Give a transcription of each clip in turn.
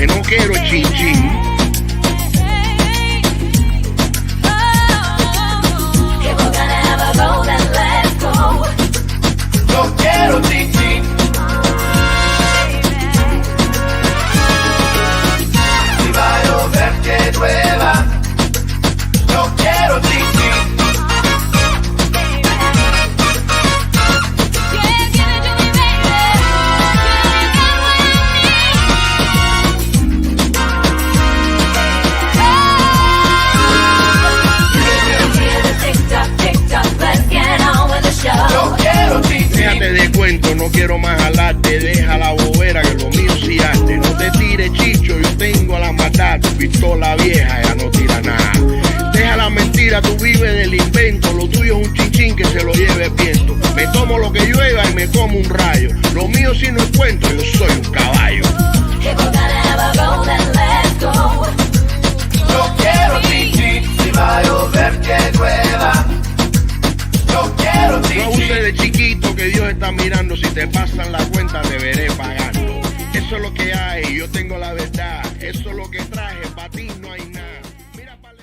que no quiero chin chin. No quiero chin chin. Si va a llover que llueva. No quiero chin chin. Déjate de cuento, no quiero más hablarte. Deja la bobera que lo mío sí arte. No te tires, chicho, yo tengo la matar. Tu pistola vieja ya no tira nada. Deja la mentira, tú vives del invento. Lo tuyo es un chinchín que se lo lleve el viento. Me tomo lo que llueva y me como un rayo. Lo mío sí no es cuento, yo soy un caballo. No quiero chin chin. Si va a llover que llueva. No quiero chin chin. No abuses de chiquito que Dios está mirando. Si te pasan la cuenta te veré pagando. Eso es lo que hay, yo tengo la verdad. Eso es lo que traje, para ti no hay nada. Mira para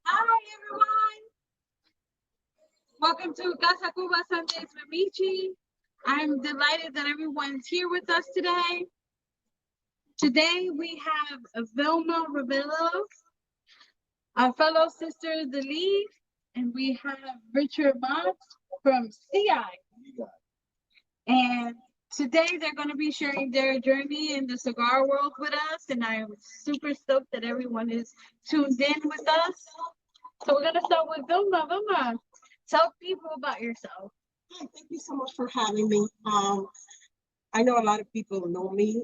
Hi everyone! Welcome to Casa Cuba Sundays with Michy. I'm delighted that everyone's here with us today. Today we have Vilma Revelo, our fellow sister, the lead, and we have Richard Moss from CI. And today they're going to be sharing their journey in the cigar world with us, and I'm super stoked that everyone is tuned in with us. So we're going to start with Vilma. Vilma, tell people about yourself. Hi, thank you so much for having me. I know a lot of people know me.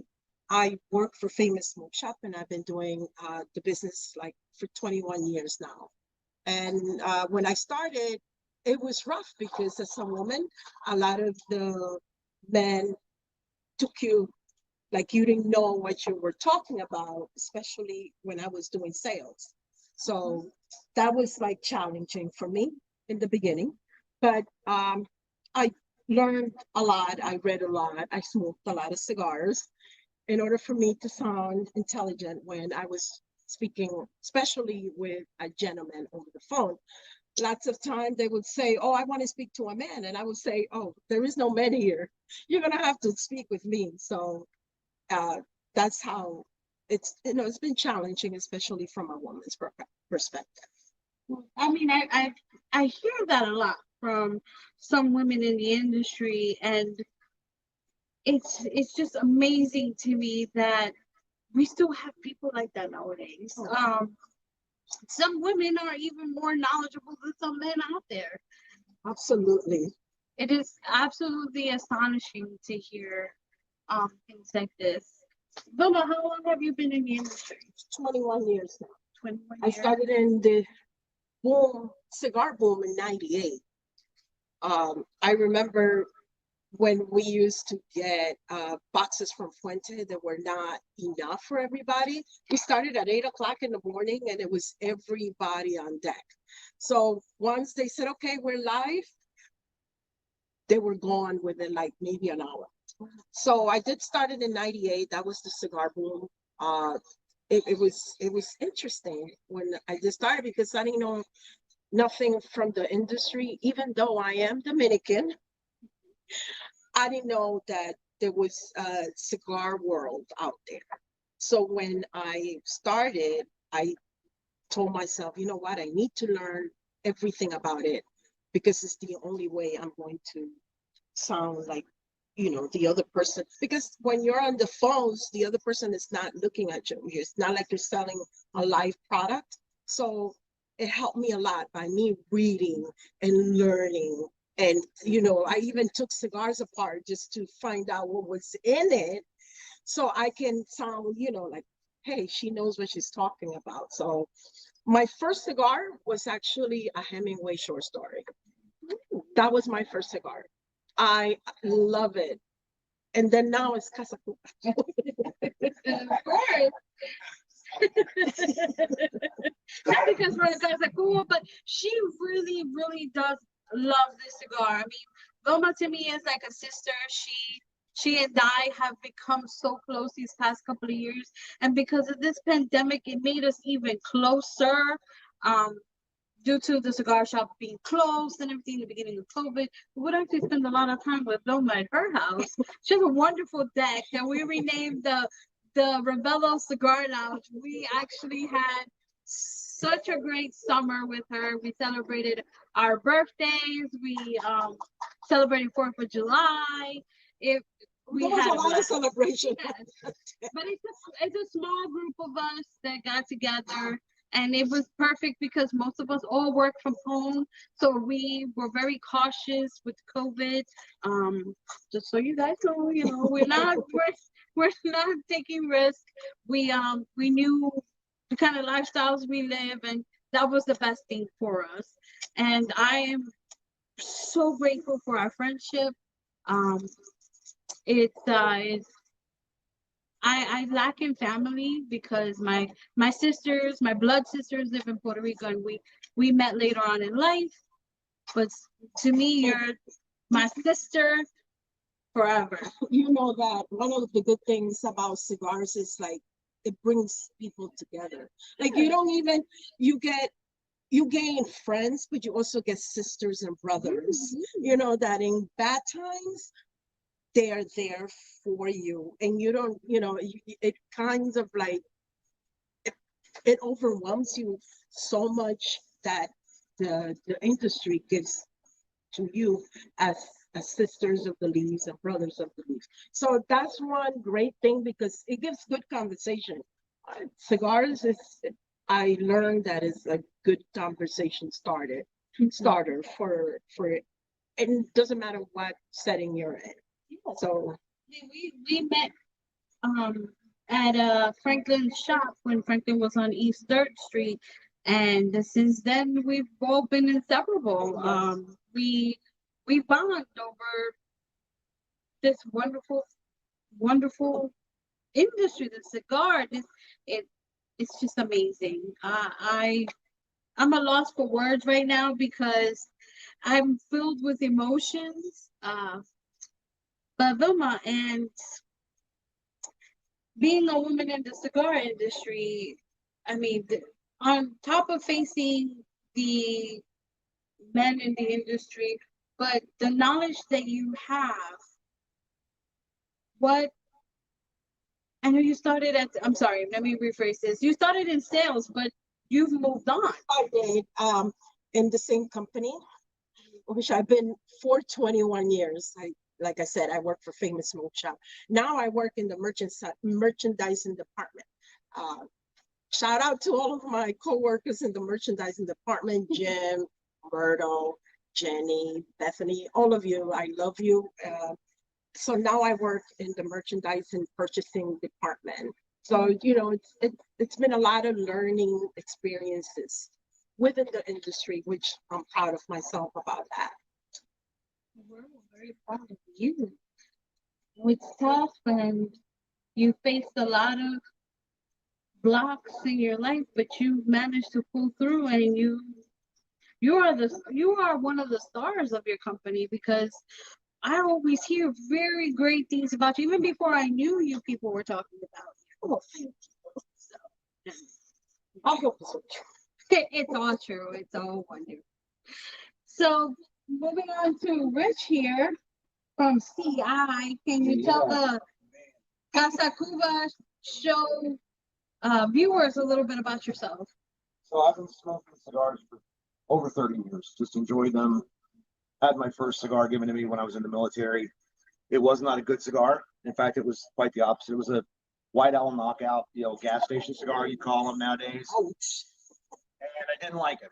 I work for Famous Smoke Shop, and I've been doing the business like for 21 years now. And when I started, it was rough because as a woman, a lot of the men took you like you didn't know what you were talking about, especially when I was doing sales. So that was like challenging for me in the beginning. But I learned a lot. I read a lot. I smoked a lot of cigars in order for me to sound intelligent when I was speaking, especially with a gentleman over the phone. Lots of time they would say, oh, I want to speak to a man. And I would say, oh, there is no men here. You're going to have to speak with me. So that's how it's been challenging, especially from a woman's perspective. I mean, I hear that a lot from some women in the industry, and it's just amazing to me that we still have people like that nowadays. Some women are even more knowledgeable than some men out there. Absolutely. It is absolutely astonishing to hear things like this. Vilma, how long have you been in the industry? 21 years now. 21 I years. started in the cigar boom in 98. I remember when we used to get boxes from Fuente that were not enough for everybody. We started at 8 o'clock in the morning and it was everybody on deck. So once they said, okay, we're live, they were gone within like maybe an hour. So I did start it in 98. That was the cigar boom. It was interesting when I just started because I didn't know nothing from the industry, even though I am Dominican. I didn't know that there was a cigar world out there. So when I started, I told myself, you know what, I need to learn everything about it because it's the only way I'm going to sound like, you know, the other person. Because when you're on the phones, the other person is not looking at you. It's not like you're selling a live product. So it helped me a lot by me reading and learning. And, you know, I even took cigars apart just to find out what was in it so I can sound, you know, like, hey, she knows what she's talking about. So my first cigar was actually a Hemingway short story. That was my first cigar. I love it. And then now it's Casa Cuba. Of course. Not because we're in Casa Cuba, but she really, really does love this cigar. I mean, Vilma to me is like a sister. She and I have become so close these past couple of years, and because of this pandemic, it made us even closer. Um, Due to the cigar shop being closed and everything in the beginning of COVID, we would actually spend a lot of time with Vilma at her house. She has a wonderful deck, and we renamed the Ravelo Cigar Lounge. We actually had such a great summer with her. We celebrated our birthdays. We celebrated 4th of July. It we There was had a lot of blast. celebration. Yes. But it's a small group of us that got together, and it was perfect because most of us all work from home, so we were very cautious with COVID. Just so you guys know, we're not taking risks. We knew the kind of lifestyles we live, and that was the best thing for us. And I am so grateful for our friendship. It's I lack in family because my sisters, my blood sisters live in Puerto Rico, and we met later on in life. But to me, you're my sister forever. You know that one of the good things about cigars is like it brings people together. Like you don't even you gain friends, but you also get sisters and brothers. You know that in bad times they are there for you, and you don't, it kind of like it overwhelms you so much that the industry gives to you as sisters of the leaves and brothers of the leaves. So that's one great thing because it gives good conversation. Cigars is, I learned that is a good conversation starter for and it doesn't matter what setting you're in. So We met at Franklin's shop when Franklin was on East 3rd Street, and since then we've all been inseparable. We bond over this wonderful industry, the cigar. It's just amazing. I'm at loss for words right now because I'm filled with emotions. But Vilma, and being a woman in the cigar industry, I mean, on top of facing the men in the industry, but the knowledge that you have, what I know you started at, I'm sorry, let me rephrase this. You started in sales, but you've moved on. I did in the same company, which I've been for 21 years. Like I said, I work for Famous Smoke Shop. Now I work in the merchandising department. Shout out to all of my co-workers in the merchandising department, Jim, Myrtle, Jenny, Bethany, all of you. I love you. So now I work in the merchandising purchasing department. So, it's been a lot of learning experiences within the industry, which I'm proud of myself about that. We're very proud of you. It's tough, and you faced a lot of blocks in your life, but you managed to pull through, and you are one of the stars of your company because I always hear very great things about you. Even before I knew you, people were talking about you. Oh, thank you. So, I hope it's true. It's all true. It's all wonderful. So moving on to Rich here from CI. Can you tell the Casa Cuba show viewers a little bit about yourself? So I've been smoking cigars for over 30 years. Just enjoyed them. Had my first cigar given to me when I was in the military. It was not a good cigar. In fact, it was quite the opposite. It was a White Owl knockout, gas station cigar you call them nowadays. Ouch. And I didn't like it.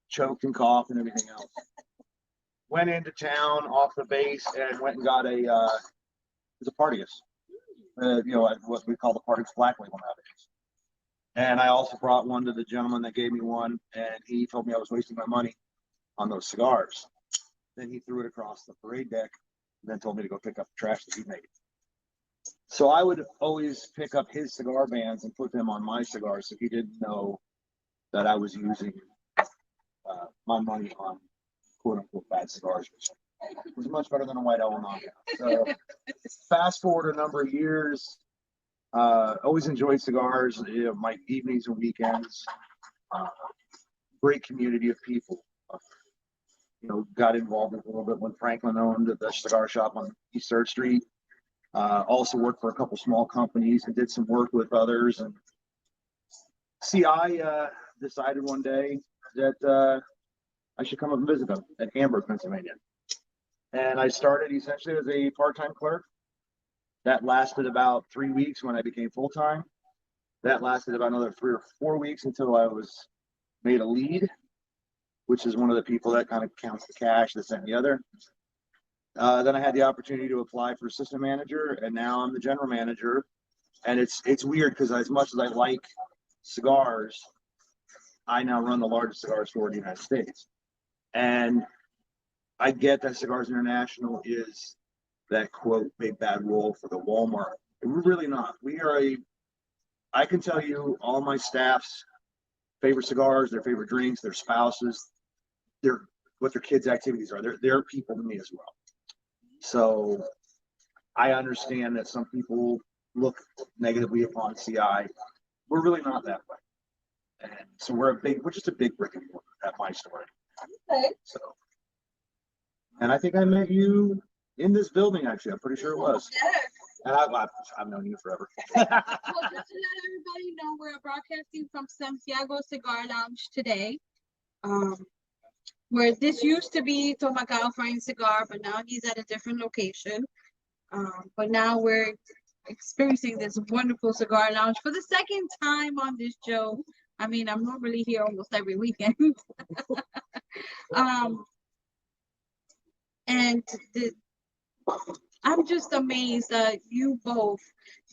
Choked and coughed and everything else. Went into town off the base and went and got it was a Partagas. What we call the Partagas Black Label nowadays. And I also brought one to the gentleman that gave me one, and he told me I was wasting my money on those cigars. Then he threw it across the parade deck and then told me to go pick up the trash that he made. So I would always pick up his cigar bands and put them on my cigars so he didn't know that I was using my money on quote unquote bad cigars, which was much better than a white owl knockout. So fast forward a number of years, always enjoyed cigars, you know, my evenings and weekends. Great community of people. You know, got involved a little bit when Franklin owned the cigar shop on East 3rd Street. Also worked for a couple small companies and did some work with others. And I decided one day that I should come up and visit them at Hamburg, Pennsylvania. And I started essentially as a part-time clerk. That lasted about 3 weeks when I became full-time. That lasted about another 3 or 4 weeks until I was made a lead, which is one of the people that kind of counts the cash, this and the other. Then I had the opportunity to apply for assistant manager, and now I'm the general manager. And it's weird because as much as I like cigars, I now run the largest cigar store in the United States. And I get that Cigars International is that quote big bad wolf for the Walmart. And we're really not. I can tell you all my staff's favorite cigars, their favorite drinks, their spouses, what their kids' activities are. They're people to me as well. So I understand that some people look negatively upon CI. We're really not that way. And so we're just a big brick and mortar at my store. Okay. So, and I think I met you in this building, actually. I'm pretty sure it was. Yes. And I've known you forever. Well, just to let everybody know, we're broadcasting from Santiago Cigar Lounge today. Where this used to be Tomacao Fine Cigar, but now he's at a different location. But now we're experiencing this wonderful cigar lounge for the second time on this show. I mean, I'm normally here almost every weekend. I'm just amazed at you both,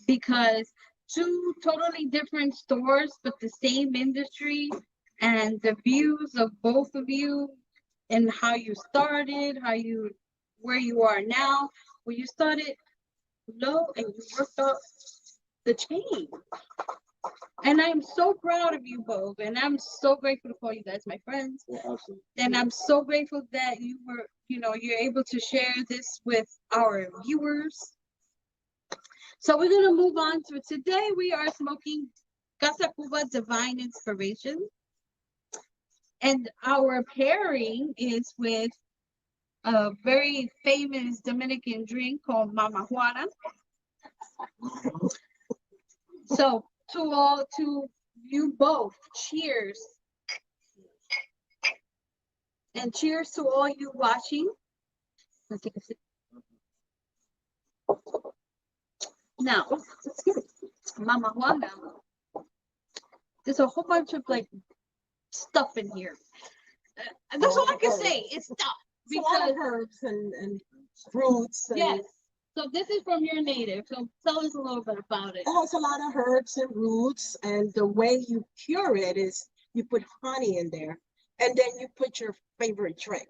because two totally different stores, but the same industry, and the views of both of you and how you started, where you are now. Well, you started low and you worked up the chain. And I'm so proud of you both. And I'm so grateful to call you guys my friends. Yeah, absolutely. And I'm so grateful that you're able to share this with our viewers. So we're going to move on to today. We are smoking Casa Cuba Divine Inspiration. And our pairing is with a very famous Dominican drink called Mama Juana. So to you both, cheers. And cheers to all you watching. Let's take a sip. Now, Mama Juana, there's a whole bunch of stuff in here. And that's all I can say. It's stuff. Because a lot of herbs and fruits. And yes. So this is from your native. So tell us a little bit about it. It has a lot of herbs and roots, and the way you cure it is you put honey in there, and then you put your favorite drink.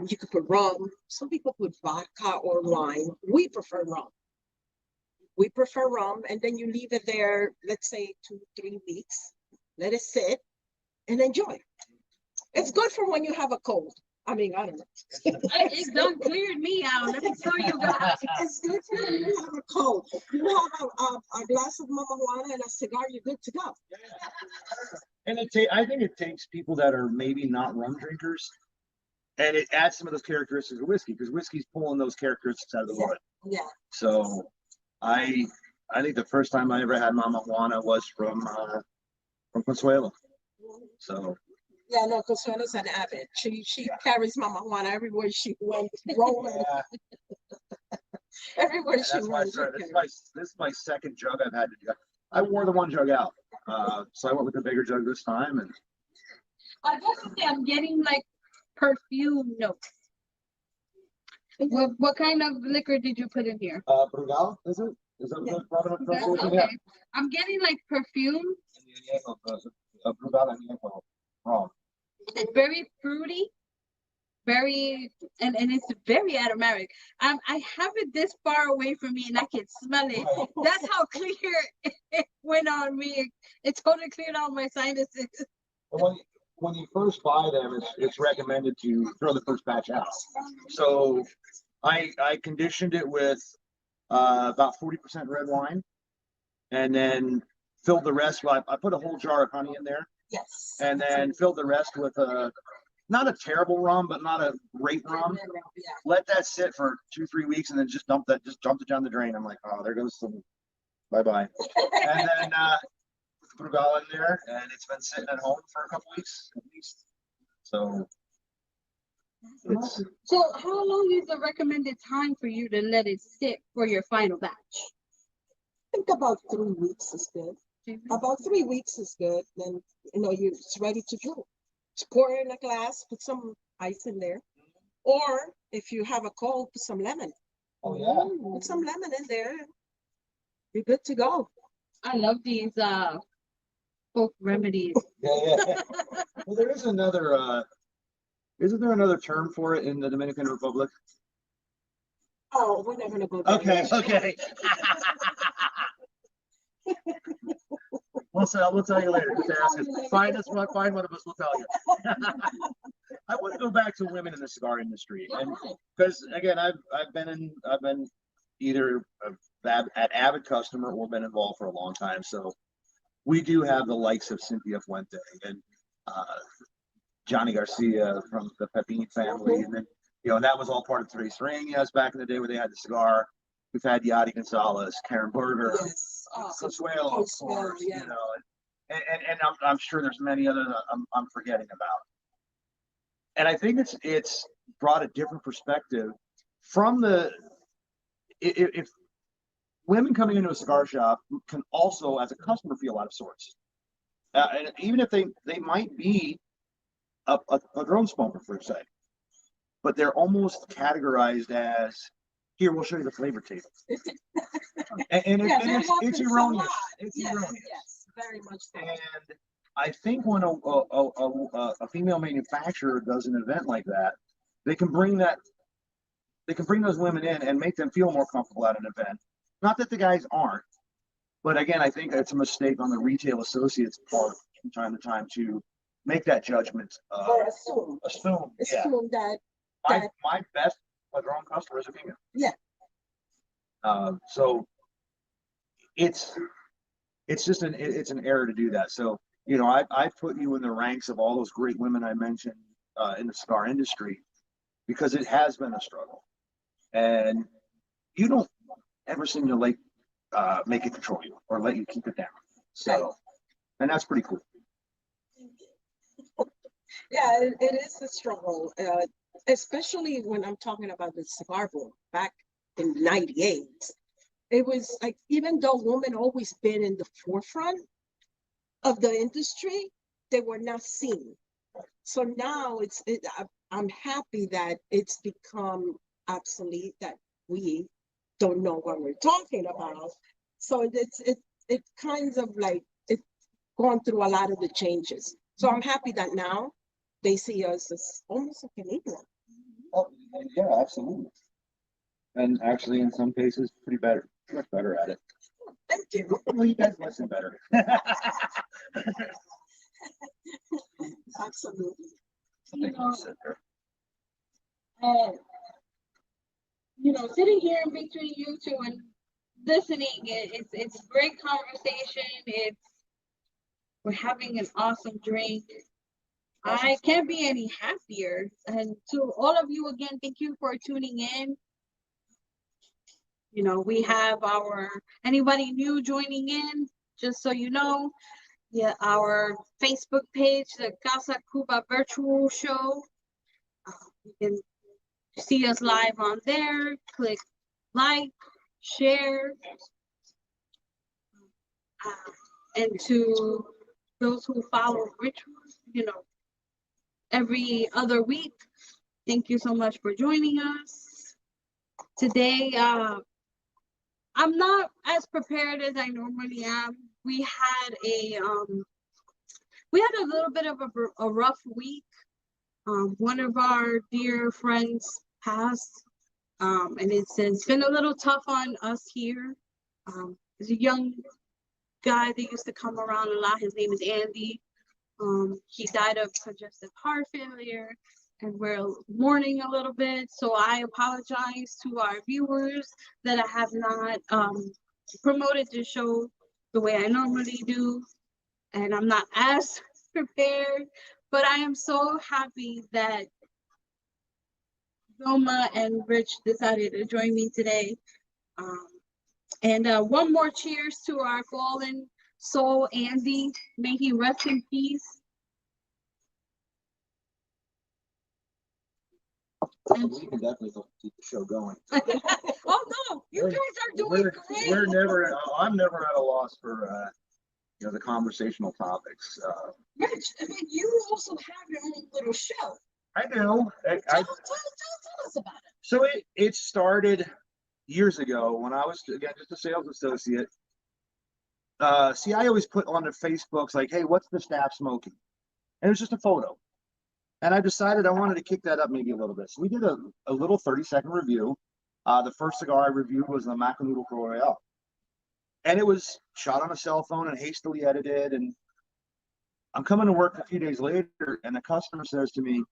You could put rum. Some people put vodka or wine. We prefer rum. And then you leave it there, let's say 2-3 weeks. Let it sit and enjoy. It's good for when you have a cold. I mean, I don't know. It done cleared me out. Let me tell you guys. It's good for when you have a cold. You have a glass of Mama Juana and a cigar, you're good to go. And I think it takes people that are maybe not rum drinkers, and it adds some of those characteristics of whiskey, because whiskey's pulling those characteristics out of the wood. Yeah. So I think the first time I ever had Mama Juana was from Consuelo. So. Yeah, no, Consuelo's an avid. She carries Mama Juana everywhere she went, rolling. Yeah. Everywhere she went. This is my second jug I've had to do. I wore the one jug out, so I went with the bigger jug this time. And I have to say, I'm getting perfume notes. What kind of liquor did you put in here? Brugal, is it? Is that what Robin Okay. Okay. I'm getting perfume. Brugal and wrong. It's very fruity, very, and it's very aromatic. I have it this far away from me and I can smell it. That's how clear it went on me. It totally cleared out my sinuses. When you first buy them, it's recommended to throw the first batch out. So I conditioned it with about 40% red wine, and then filled the rest. I put a whole jar of honey in there. Yes. And then filled the rest with not a terrible rum, but not a great rum. Yeah. Let that sit for 2-3 weeks, and then just dumped it down the drain. I'm like, oh, there goes some, bye. And then put it all in there, and it's been sitting at home for a couple weeks at least. So it's So how long is the recommended time for you to let it sit for your final batch? I think about 3 weeks is good. About 3 weeks is good. Then it's ready to drink. Just pour it in a glass, put some ice in there, or if you have a cold, put some lemon. oh yeah. Put some lemon in there. You're good to go. I love these folk remedies. Yeah. Well, there is another. Isn't there another term for it in the Dominican Republic? Oh, we're not gonna go there. Okay. We'll tell you later. Just ask us. Find one of us. We'll tell you. I want to go back to women in the cigar industry, and because again, I've been either an avid customer or been involved for a long time. So we do have the likes of Cynthia Fuente and Johnny Garcia from the Pepin family, and then and that was all part of Tres Reñas back in the day where they had the cigar. We've had Yadi Gonzalez, Karen Berger, Yes. Consuelo, of course, yeah. And I'm sure there's many others I'm forgetting about. And I think it's brought a different perspective from if women coming into a cigar shop can also, as a customer, feel out of sorts. And even if they might be a drone smoker, per se, but they're almost categorized as, here, we'll show you the flavor table. and it's erroneous. It's erroneous. Yes, very much so. And I think when a female manufacturer does an event like that, they can bring those women in and make them feel more comfortable at an event. Not that the guys aren't, but again, I think it's a mistake on the retail associates' part from time to time to make that judgment. Or assume Yeah. that My best Padron customer is a female. Yeah. So it's just an error to do that. So I put you in the ranks of all those great women I mentioned in the cigar industry, because it has been a struggle, and you don't ever seem to make it control you or let you keep it down. So, and that's pretty cool. Yeah, it is a struggle, especially when I'm talking about the cigar boom back in '98. It was like, even though women always been in the forefront of the industry, they were not seen. So now I'm happy that it's become obsolete, that we don't know what we're talking about. So it kind of like, it's gone through a lot of the changes. So I'm happy that now they see us as almost like an equal. Oh, yeah, absolutely. And actually, in some cases, much better at it. Thank you. Well, you guys listen better. Absolutely. Sitting here in between you two and listening, it's great conversation. We're having an awesome drink. I can't be any happier. And to all of you again, thank you for tuning in. We have anybody new joining in, just so you know, our Facebook page, the Casa Cuba Virtual Show. You can see us live on there. Click like, share. And to those who follow Rituals, every other week, thank you so much for joining us. Today, I'm not as prepared as I normally am. We had a little bit of a rough week. One of our dear friends passed, and it's been a little tough on us here. There's a young guy that used to come around a lot. His name is Andy. He died of congestive heart failure, and we're mourning a little bit. So I apologize to our viewers that I have not promoted the show the way I normally do, and I'm not as prepared. But I am so happy that Vilma and Rich decided to join me today. And one more cheers to our fallen soul, Andy. May he rest in peace. And We can definitely keep the show going. oh no, you guys are doing great. We're never. I'm never at a loss for the conversational topics. Rich, I mean, you also have your own little show. I know. Tell us about it. So it started years ago when I was, again, just a sales associate. See, I always put on the Facebooks like, hey, what's the staff smoking? And it was just a photo. And I decided I wanted to kick that up maybe a little bit. So we did a little 30-second review. The first cigar I reviewed was the Macanudo Royale. And it was shot on a cell phone and hastily edited. And I'm coming to work a few days later, and the customer says to me,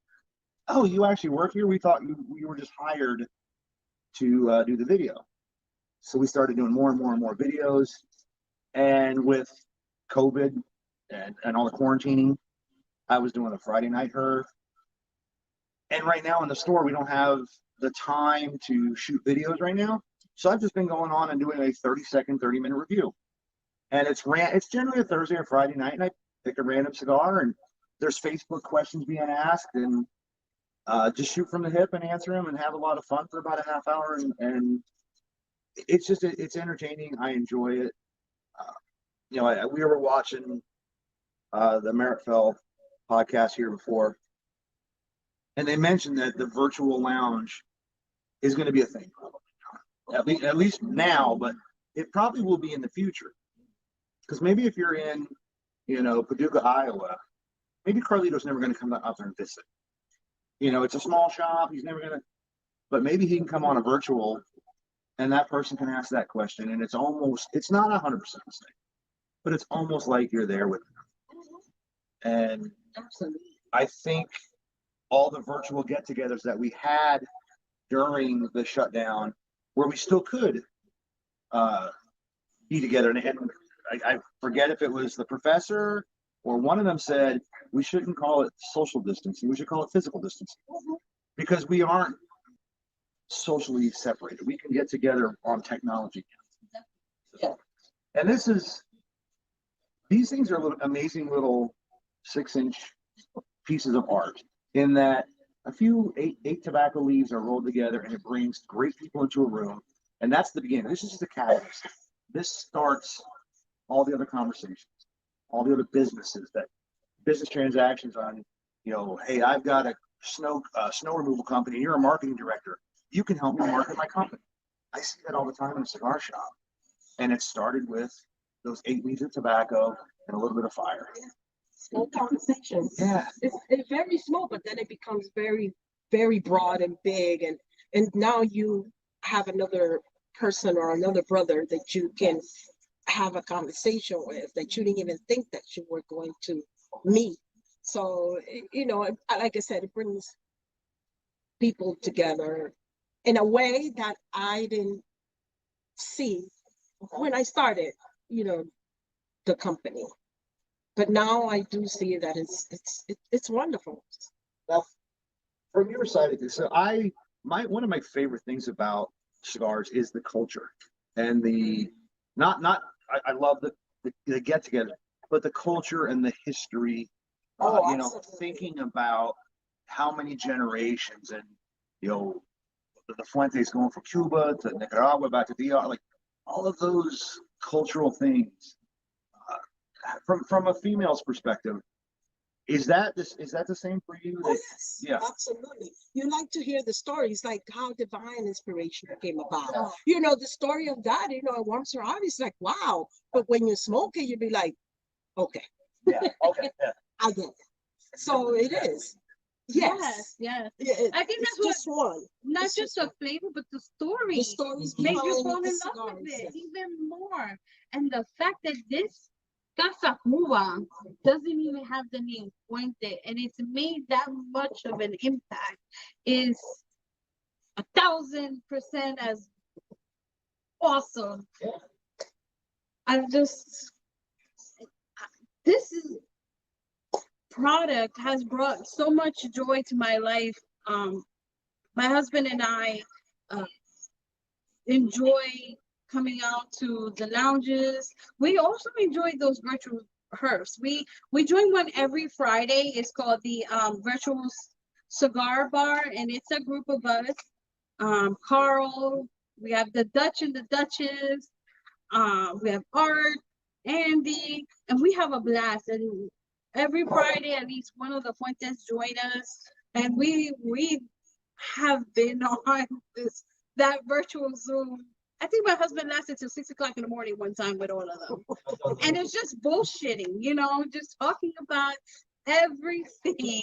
oh, you actually work here? We thought you were just hired to do the video. So we started doing more and more and more videos. And with COVID and all the quarantining, I was doing a Friday night herb. And right now in the store, we don't have the time to shoot videos right now. So I've just been going on and doing a 30-second, 30-minute review. And it's generally a Thursday or Friday night, and I pick a random cigar, and there's Facebook questions being asked, and just shoot from the hip and answer them and have a lot of fun for about a half hour. And it's entertaining. I enjoy it. We were watching the Ravelo podcast here before, and they mentioned that the virtual lounge is going to be a thing probably, at least now, but it probably will be in the future. Because maybe if you're in, Paducah, Iowa, maybe Carlito's never going to come up there and visit. It's a small shop. He's never going to, but maybe he can come on a virtual, and that person can ask that question, and it's not 100% the same, but it's almost like you're there with them. And Absolutely. I think all the virtual get-togethers that we had during the shutdown, where we still could be together, and I forget if it was the professor or one of them said we shouldn't call it social distancing, we should call it physical distancing, because we aren't socially separated. We can get together on technology. Yeah. And these things are amazing little 6-inch pieces of art, in that a few eight tobacco leaves are rolled together, and it brings great people into a room. And that's the beginning. This is just a catalyst. This starts all the other conversations, all the other business transactions on, hey, I've got a snow removal company. You're a marketing director. You can help me market my company. I see that all the time in a cigar shop. And it started with those 8 leaves of tobacco and a little bit of fire. Small conversations. Yeah. It's very small, but then it becomes very, very broad and big. And now you have another person or another brother that you can have a conversation with that you didn't even think that you were going to meet. So, like I said, it brings people together in a way that I didn't see when I started, the company. But now I do see that it's wonderful. Now, from your side of this, so one of my favorite things about cigars is the culture and I love the get together, but the culture and the history. Thinking about how many generations, and the Fuentes going from Cuba to Nicaragua back to DR, like all of those cultural things. From a female's perspective, is that the same for you? Oh, yes, yeah, absolutely. You like to hear the stories, like how divine inspiration came about. Oh. The story of that, it warms your heart. It's like, wow. But when you smoke it, you'd be like, okay. yeah, okay, yeah. I get it. So it is. Yes. Yes. Yeah, I think it's that's what, just one. not It's just just the flavor, but the story the stories make you behind fall in the love with cigars. it even more. And the fact that this Casa Cuba doesn't even have the name Fuente, and it's made that much of an impact, is 1,000% as awesome. I'm just, this is product has brought so much joy to my life. My husband and I uh, enjoy coming out to the lounges. We also enjoy those virtual herfs. We join one every Friday. It's called the virtual cigar bar, and it's a group of us. Carl, we have the Dutch and the Duchess. We have Art, Andy, and we have a blast. And every Friday, at least one of the Fuentes join us, and we have been on that virtual Zoom. I think my husband lasted till 6 o'clock in the morning one time with all of them, and it's just bullshitting, just talking about everything.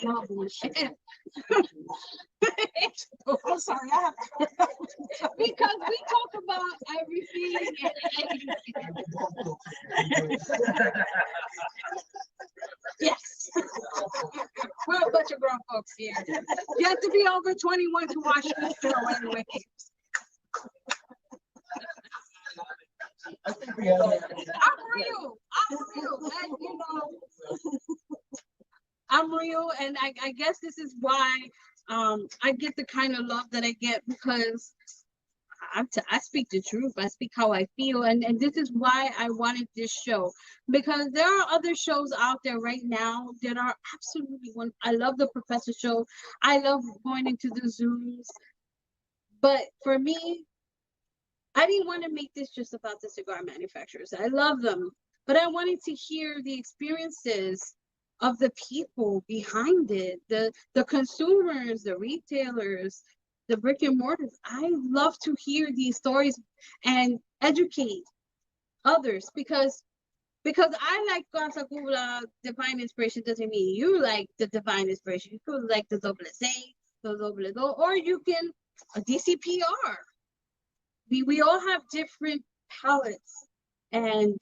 I'm sorry, I have Because we talk about everything and anything. Yes. We're a bunch of grown folks here. You have to be over 21 to watch this show anyway. I think we have. I'm real. And I'm real, and I guess this is why I get the kind of love that I get, because I speak the truth. I speak how I feel, and this is why I wanted this show, because there are other shows out there right now that are absolutely one. I love the Professor Show. I love going into the Zooms, but for me, I didn't want to make this just about the cigar manufacturers. I love them, but I wanted to hear the experiences of the people behind it, the consumers, the retailers, the brick and mortars. I love to hear these stories and educate others, because I like Casa Cuba divine inspiration doesn't mean you like the divine inspiration. You could like the doble seis, the doble do, or you can a DCPR. We all have different palettes, and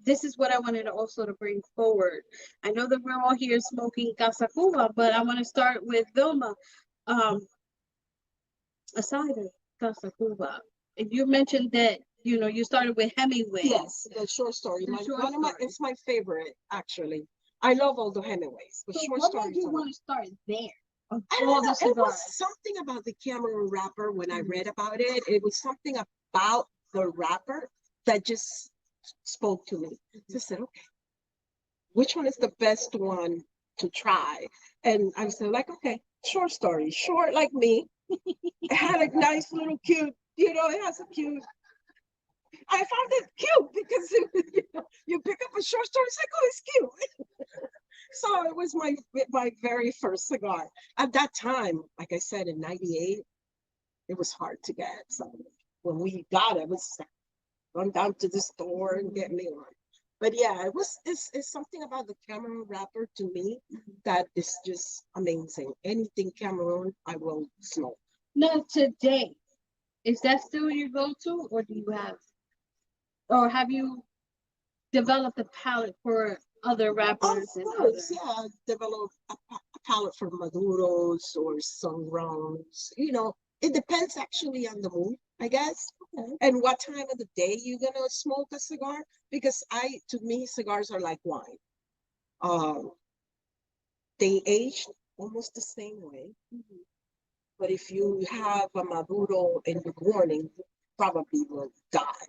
this is what I wanted to also to bring forward. I know that we're all here smoking Casa Cuba, but I want to start with Vilma. Aside of Casa Cuba, and you mentioned that you started with Hemingway. Yes, the short story. It's my favorite, actually. I love all the Hemingways. The So short what stories. made you want to start there? Of I all don't know, the it was cigars. something about the camera wrapper when I read about it. It was something about the wrapper that just spoke to me. So I said, okay, which one is the best one to try? And I said, like, okay, short story, short like me. It had a nice little cute, it has a cute. I found it cute because you pick up a short story, it's like, oh, it's cute. So it was my very first cigar. At that time, like I said, in '98, it was hard to get. So when we got it, was run down to the store and get me one. But yeah, it's something about the Cameroon wrapper to me that is just amazing. Anything Cameroon, I will smoke. Now today, is that still your go-to, or have you developed a palette for other Of rappers and course, other? yeah, develop a palette for Maduros or Sungrounds. It depends actually on the mood, I guess, and what time of the day you're gonna smoke a cigar. Because to me, cigars are like wine. Um, they age almost the same way. But if you have a Maduro in the morning, you probably will die.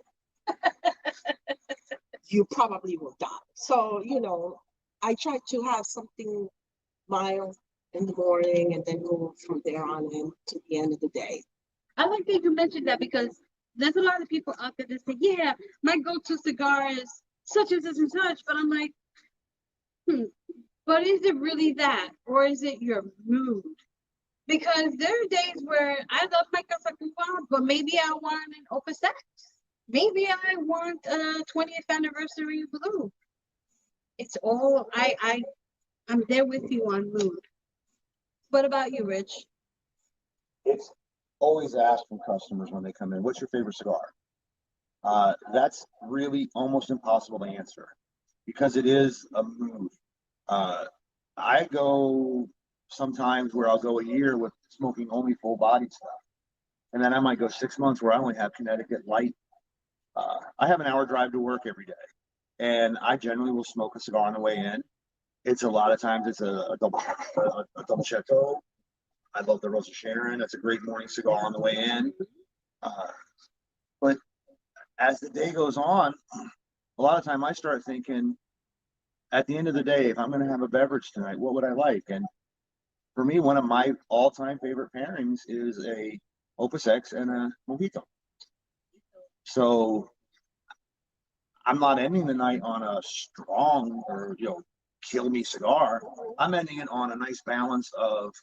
You probably will die. So, I try to have something mild in the morning and then go from there on in to the end of the day. I like that you mentioned that, because there's a lot of people out there that say, yeah, my go-to cigar is such and such and such, but I'm like, but is it really that, or is it your mood? Because there are days where I love my Casa Cuba, but maybe I want an Opus X. Maybe I want a 20th anniversary blue. It's all I'm there with you on mood. What about you, Rich? It's always asked from customers when they come in, what's your favorite cigar? That's really almost impossible to answer because it is a mood. I go sometimes where I'll go a year with smoking only full bodied stuff. And then I might go 6 months where I only have Connecticut light. I have an hour drive to work every day. And I generally will smoke a cigar on the way in. It's a lot of times it's a double Chateau. I love the Rosa Sharon. That's a great morning cigar on the way in. But as the day goes on, a lot of time I start thinking, at the end of the day, if I'm going to have a beverage tonight, what would I like? And for me, one of my all-time favorite pairings is a Opus X and a Mojito. So I'm not ending the night on a strong or, kill me cigar. I'm ending it on a nice balance of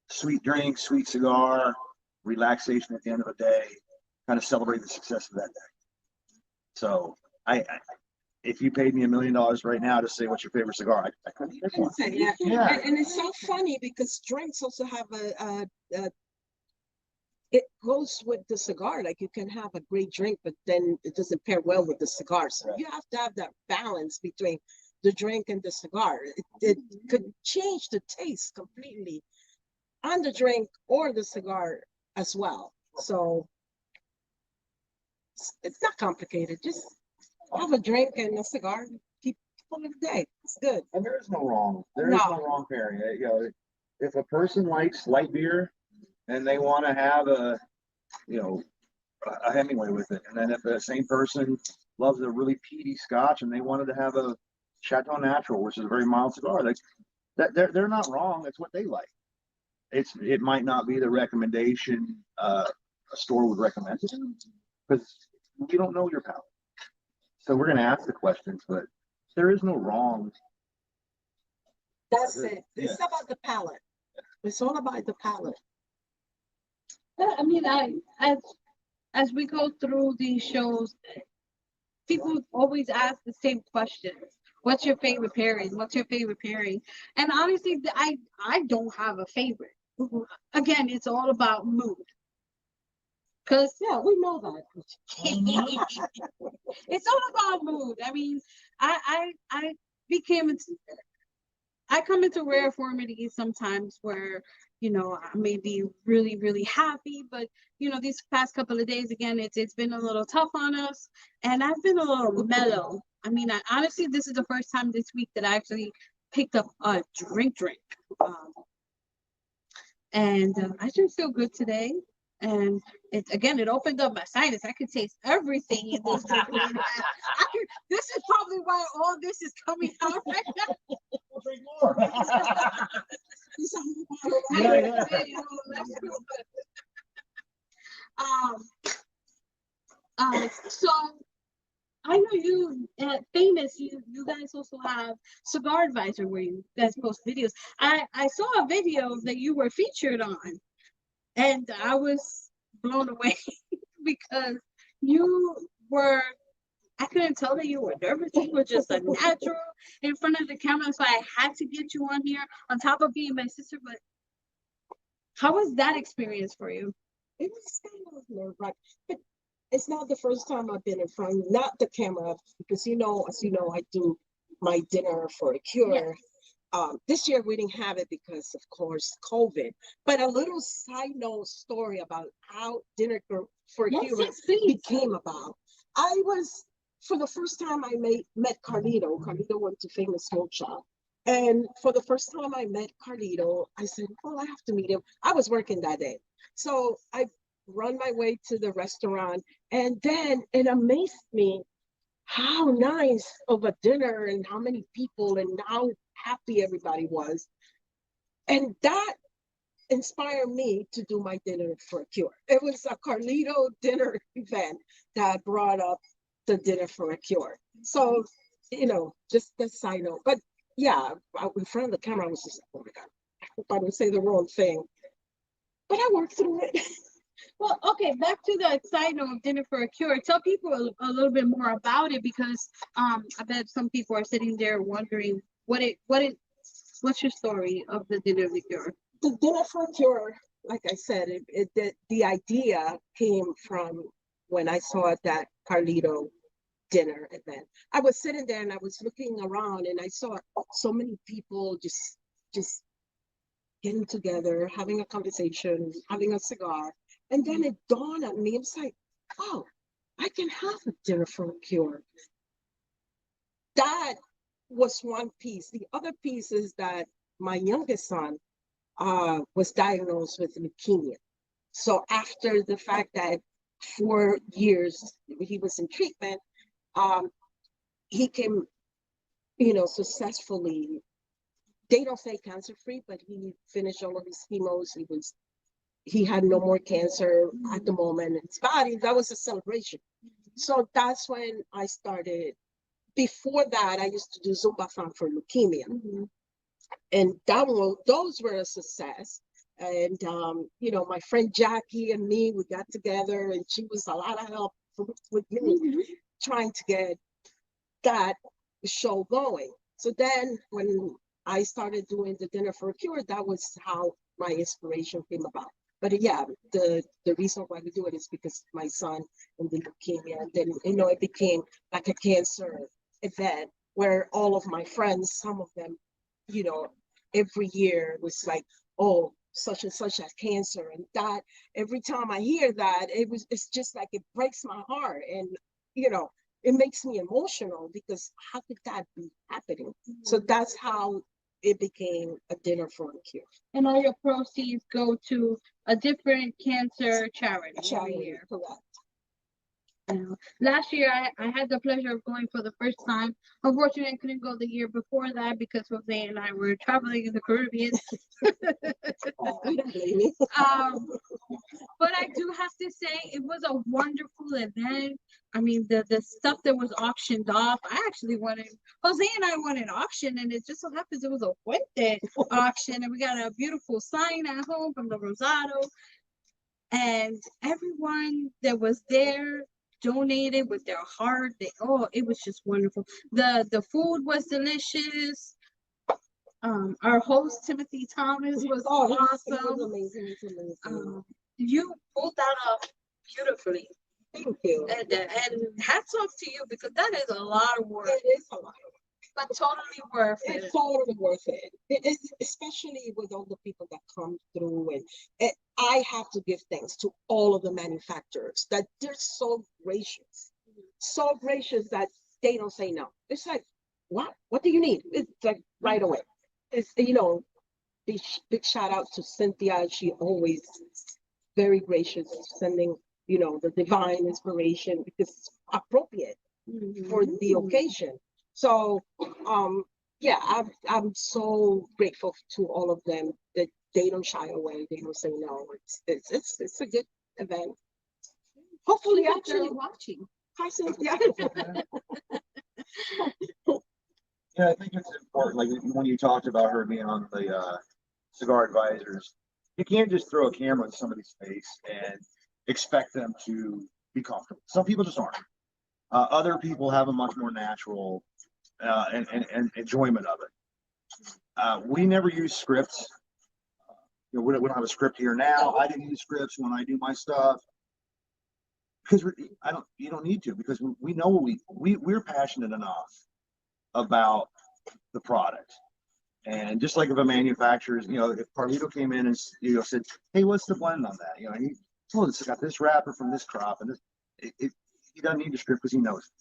sweet drink, sweet cigar, relaxation at the end of the day, kind of celebrate the success of that day. So if you paid me $1 million right now to say what's your favorite cigar, I couldn't pick one. Yeah. And it's so funny because drinks also have it goes with the cigar. Like you can have a great drink, but then it doesn't pair well with the cigar. So you have to have that balance between the drink and the cigar. It could change the taste completely on the drink or the cigar as well. So it's not complicated. Just have a drink and a cigar. Keep full of the day. It's good. And there is no wrong. There is no wrong pairing. If a person likes light beer and they want to have a Hemingway with it, and then if the same person loves a really peaty Scotch and they wanted to have a Chateau Natural, which is a very mild cigar, they're not wrong. It's what they like. It might not be the recommendation a store would recommend it because we don't know your palate. So we're going to ask the questions, but there is no wrong. That's it. It's about the palate. It's all about the palate. I mean, as we go through these shows, people always ask the same questions. What's your favorite pairing? What's your favorite pairing? And honestly, I don't have a favorite. Again, it's all about mood. Cause we know that. It's all about mood. I mean, I come into rare formities sometimes where, I may be really, really happy, but these past couple of days, again, it's been a little tough on us, and I've been a little mellow. I mean, honestly, this is the first time this week that I actually picked up a drink. And I just feel good today. And it opened up my sinus. I could taste everything in this drink. This is probably why all this is coming out right now. Drink more. So I know you at Famous, you guys also have Cigar Advisor where you guys post videos. I saw a video that you were featured on, and I was blown away because I couldn't tell that you were nervous. You were just a natural in front of the camera, so I had to get you on here on top of being my sister. But how was that experience for you? It was kind of nerve-wracking, but it's not the first time I've been in front, not the camera, because as you know, I do my dinner for a cure. Yes. This year we didn't have it because, of course, COVID. But a little side note story about how dinner for a cure became about. For the first time I met Carlito. Carlito went to Famous Smoke Shop. And for the first time I met Carlito, I said, well, I have to meet him. I was working that day. So I run my way to the restaurant, and then it amazed me how nice of a dinner and how many people and how happy everybody was. And that inspired me to do my dinner for a cure. It was a Carlito dinner event that brought up the dinner for a cure. So, just the side note. But yeah, in front of the camera, I was just like, oh my God, I hope I don't say the wrong thing. But I worked through it. Well, okay, back to the side note of Dinner for a Cure. Tell people a little bit more about it, because I bet some people are sitting there wondering what it What's your story of the dinner liqueur? The dinner for a cure, like I said, the idea came from when I saw that Carlito dinner event. I was sitting there and I was looking around and I saw so many people just getting together, having a conversation, having a cigar. And then it dawned on me, it was like, oh, I can have a dinner for a cure. That was one piece. The other piece is that my youngest son was diagnosed with leukemia. So after the fact that 4 years he was in treatment, um, he came, successfully. They don't say cancer free, but he finished all of his chemos. He had no more cancer at the moment in his body. That was a celebration. So that's when I started. Before that, I used to do Zumba Fun for leukemia. And those were a success. And my friend Jackie and me, we got together, and she was a lot of help with me trying to get that show going. So then when I started doing the dinner for a cure, that was how my inspiration came about. But yeah, the reason why we do it is because my son and the leukemia, and then it became like a cancer event where all of my friends, some of them, every year was like, oh, such and such has cancer, and that every time I hear that, it's just like it breaks my heart, and it makes me emotional because how could that be happening? So that's how it became a dinner for a cure. And all your proceeds go to a different cancer charity every year. Correct. Last year, I had the pleasure of going for the first time. Unfortunately, I couldn't go the year before that because Jose and I were traveling in the Caribbean. But I do have to say, it was a wonderful event. I mean, the stuff that was auctioned off, I actually wanted, Jose and I wanted an auction, and it just so happens it was a Fuente auction, and we got a beautiful sign at home from the Rosado. And everyone that was there donated with their heart. It was just wonderful. The food was delicious. Our host Timothy Thomas was awesome. It was amazing. You pulled that off beautifully. Thank you. And hats off to you because that is a lot of work. It is a lot of work. But totally worth it. It's totally worth it. It is, especially with all the people that come through, and I have to give thanks to all of the manufacturers that they're so gracious that they don't say no. It's like, what do you need? It's like right away. It's big shout out to Cynthia. She always very gracious, sending the divine inspiration because it's appropriate for the occasion. So, yeah, I'm so grateful to all of them that they don't shy away. They don't say no. It's a good event. Hopefully, actually watching. Hi, Cynthia. Yeah, I think it's important. Like when you talked about her being on the cigar advisors, you can't just throw a camera in somebody's face and expect them to be comfortable. Some people just aren't. Other people have a much more natural and enjoyment of it. We never use scripts. We don't have a script here now. I didn't use scripts when I do my stuff because you don't need to, because we know we're passionate enough about the product. And just like if a manufacturer's, if Carlito came in and said, hey, what's the blend on that? It's got this wrapper from this crop, and this, he doesn't need a script because he knows it.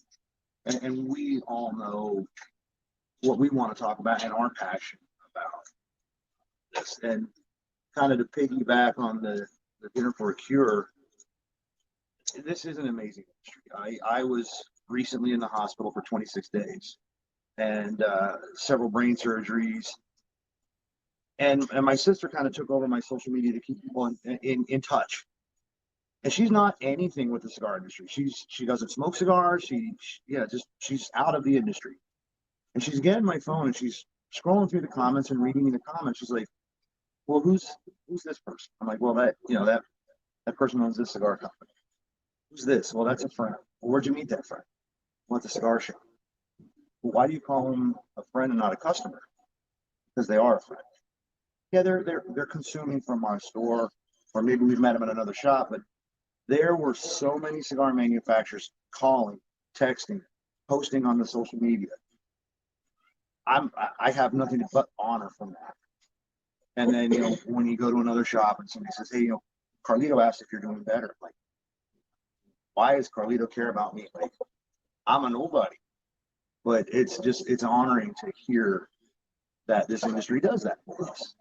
And we all know what we want to talk about and are passionate about this. And kind of to piggyback on the dinner for a cure, this is an amazing industry. I was recently in the hospital for 26 days and several brain surgeries. And my sister kind of took over my social media to keep people in touch. And she's not anything with the cigar industry. She doesn't smoke cigars. She's out of the industry. And she's getting my phone and she's scrolling through the comments and reading the comments. She's like, well, who's this person? I'm like, well, that person owns this cigar company. Who's this? Well, that's a friend. Well, where'd you meet that friend? Well, at the cigar shop. Well, why do you call him a friend and not a customer? because they are a friend. Yeah, they're consuming from our store, or maybe we've met them at another shop, but there were so many cigar manufacturers calling, texting, posting on the social media. I have nothing but honor from that. And then, when you go to another shop and somebody says, hey, Carlito asked if you're doing better. Like, why does Carlito care about me? Like, I'm a nobody. But it's honoring to hear that this industry does that for us.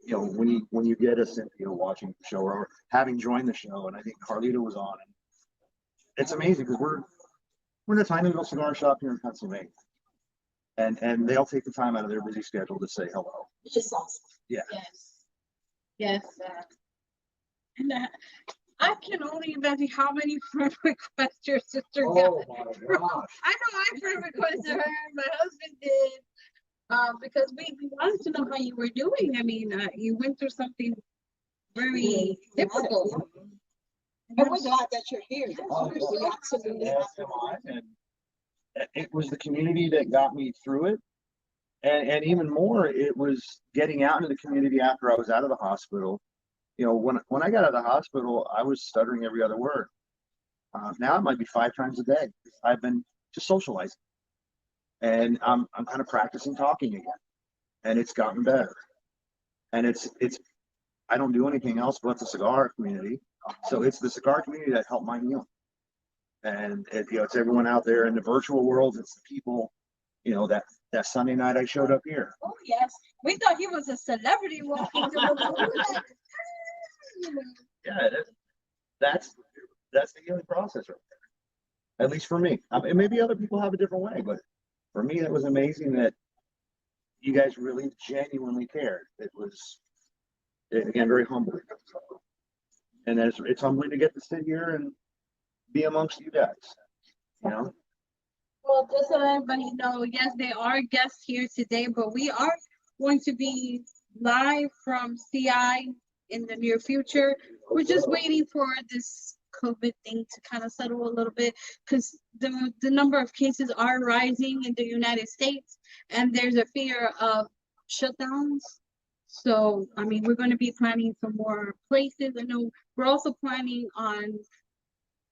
When you get a Cynthia watching the show or having joined the show, and I think Carlito was on, and it's amazing because we're in a tiny little cigar shop here in Pennsylvania, and they'll take the time out of their busy schedule to say hello. It's just awesome. Yeah. Yes. And I can only imagine how many friend requests your sister got. Oh my gosh. I know I friend requested her, my husband did, because we wanted to know how you were doing. I mean, you went through something very difficult. And we're glad that you're here. Oh, We absolutely have to. And it was the community that got me through it. And even more, it was getting out into the community after I was out of the hospital. When I got out of the hospital, I was stuttering every other word. Now it might be 5 times a day. I've been just socializing, and I'm kind of practicing talking again, and it's gotten better. And it's I don't do anything else but the cigar community. So it's the cigar community that helped my healing. And it's everyone out there in the virtual world. It's the people, that Sunday night I showed up here. Oh yes, we thought he was a celebrity walking through the Yeah, that's the healing process right there. At least for me. And maybe other people have a different way, but for me, it was amazing that you guys really genuinely cared. It was, again, very humbling. And it's humbling to get to sit here and be amongst you guys. Well, just so everybody know, yes, they are guests here today, but we are going to be live from CI in the near future. We're just waiting for this COVID thing to kind of settle a little bit, because the number of cases are rising in the United States, and there's a fear of shutdowns. So, I mean, we're going to be planning some more places. I know we're also planning on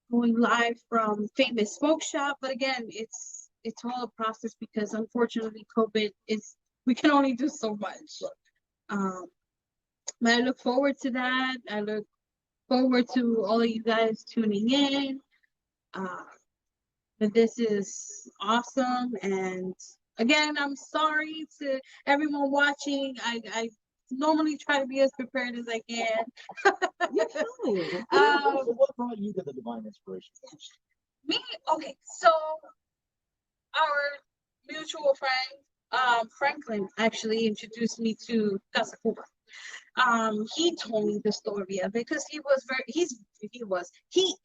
going live from Famous Smoke Shop, but again, it's all a process because unfortunately COVID we can only do so much. But I look forward to that. I look forward to all of you guys tuning in. But this is awesome, and again, I'm sorry to everyone watching. I normally try to be as prepared as I can. So what brought you to the Divine Inspiration? Me? Okay, so our mutual friend, Franklin, actually introduced me to Casa Cuba. He told me the story of it because he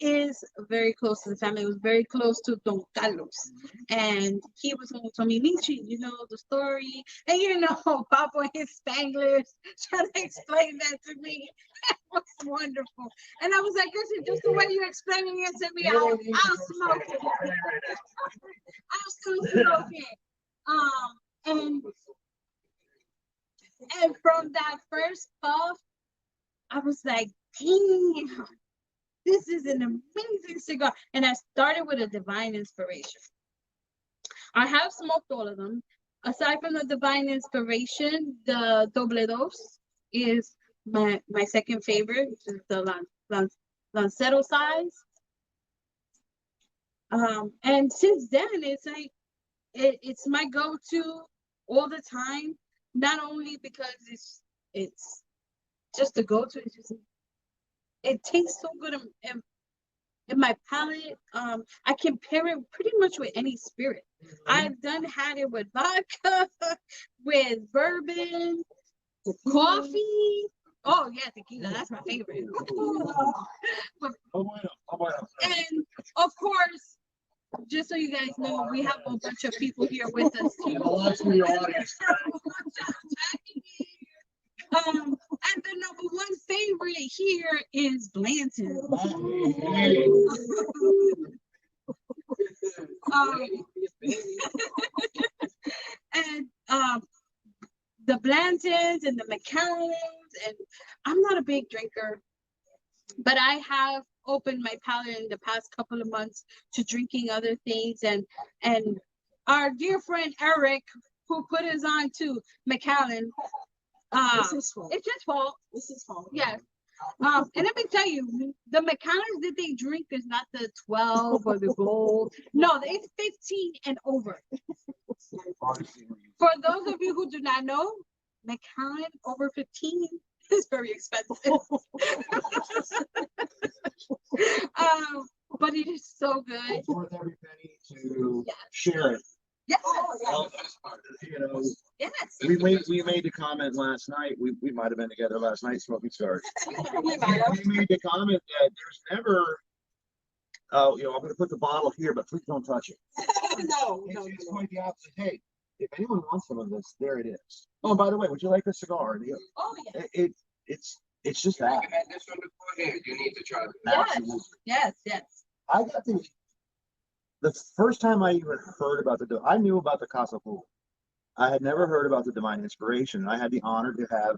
is very close to the family. He was very close to Don Carlos, and he was going to tell me, Michy, the story, and Papa and his Spanglish trying to explain that to me. It was wonderful, and I was like, listen, just the way you're explaining it to me, I'll smoke it. I'll still smoke it. And from that first puff, I was like, damn, this is an amazing cigar. And I started with a Divine Inspiration. I have smoked all of them. Aside from the Divine Inspiration, the Doble Dos is my second favorite, which is the Lancero size. And since then, it's like, it's my go-to all the time. Not only because it's just a go-to, it tastes so good in my palate. I can pair it pretty much with any spirit. I've had it with vodka, with bourbon, coffee. Oh yeah, tequila, that's my favorite. And of course, just so you guys know, we have a bunch of people here with us too. And the number one favorite here is Blanton. And the Blantons and the McAllens, and I'm not a big drinker, but I have opened my palate in the past couple of months to drinking other things, and our dear friend Eric, who put us on to McAllen, It's his fault. it's his fault. It's his fault. Yes. And let me tell you, the McAllens that they drink is not the 12 or the gold. No, it's 15 and over. For those of you who do not know, McAllen over 15 is very expensive. But it is so good. It's worth every penny to Yes. share it. Yes. Well, you know, Yes. we made the comment last night. We might have been together last night smoking cigars. We might have. We made the comment that there's never, oh, you know, I'm going to put the bottle here, but please don't touch it. No, It's quite the opposite. Hey, if anyone wants some of this, there it is. Oh, by the way, would you like a cigar? Oh, yeah. It's just that. You had this one beforehand. You need to try it. Yes. Absolutely. Yes. Yes. I got the first time I even heard about I knew about the Casa Cuba. I had never heard about the Divine Inspiration. I had the honor to have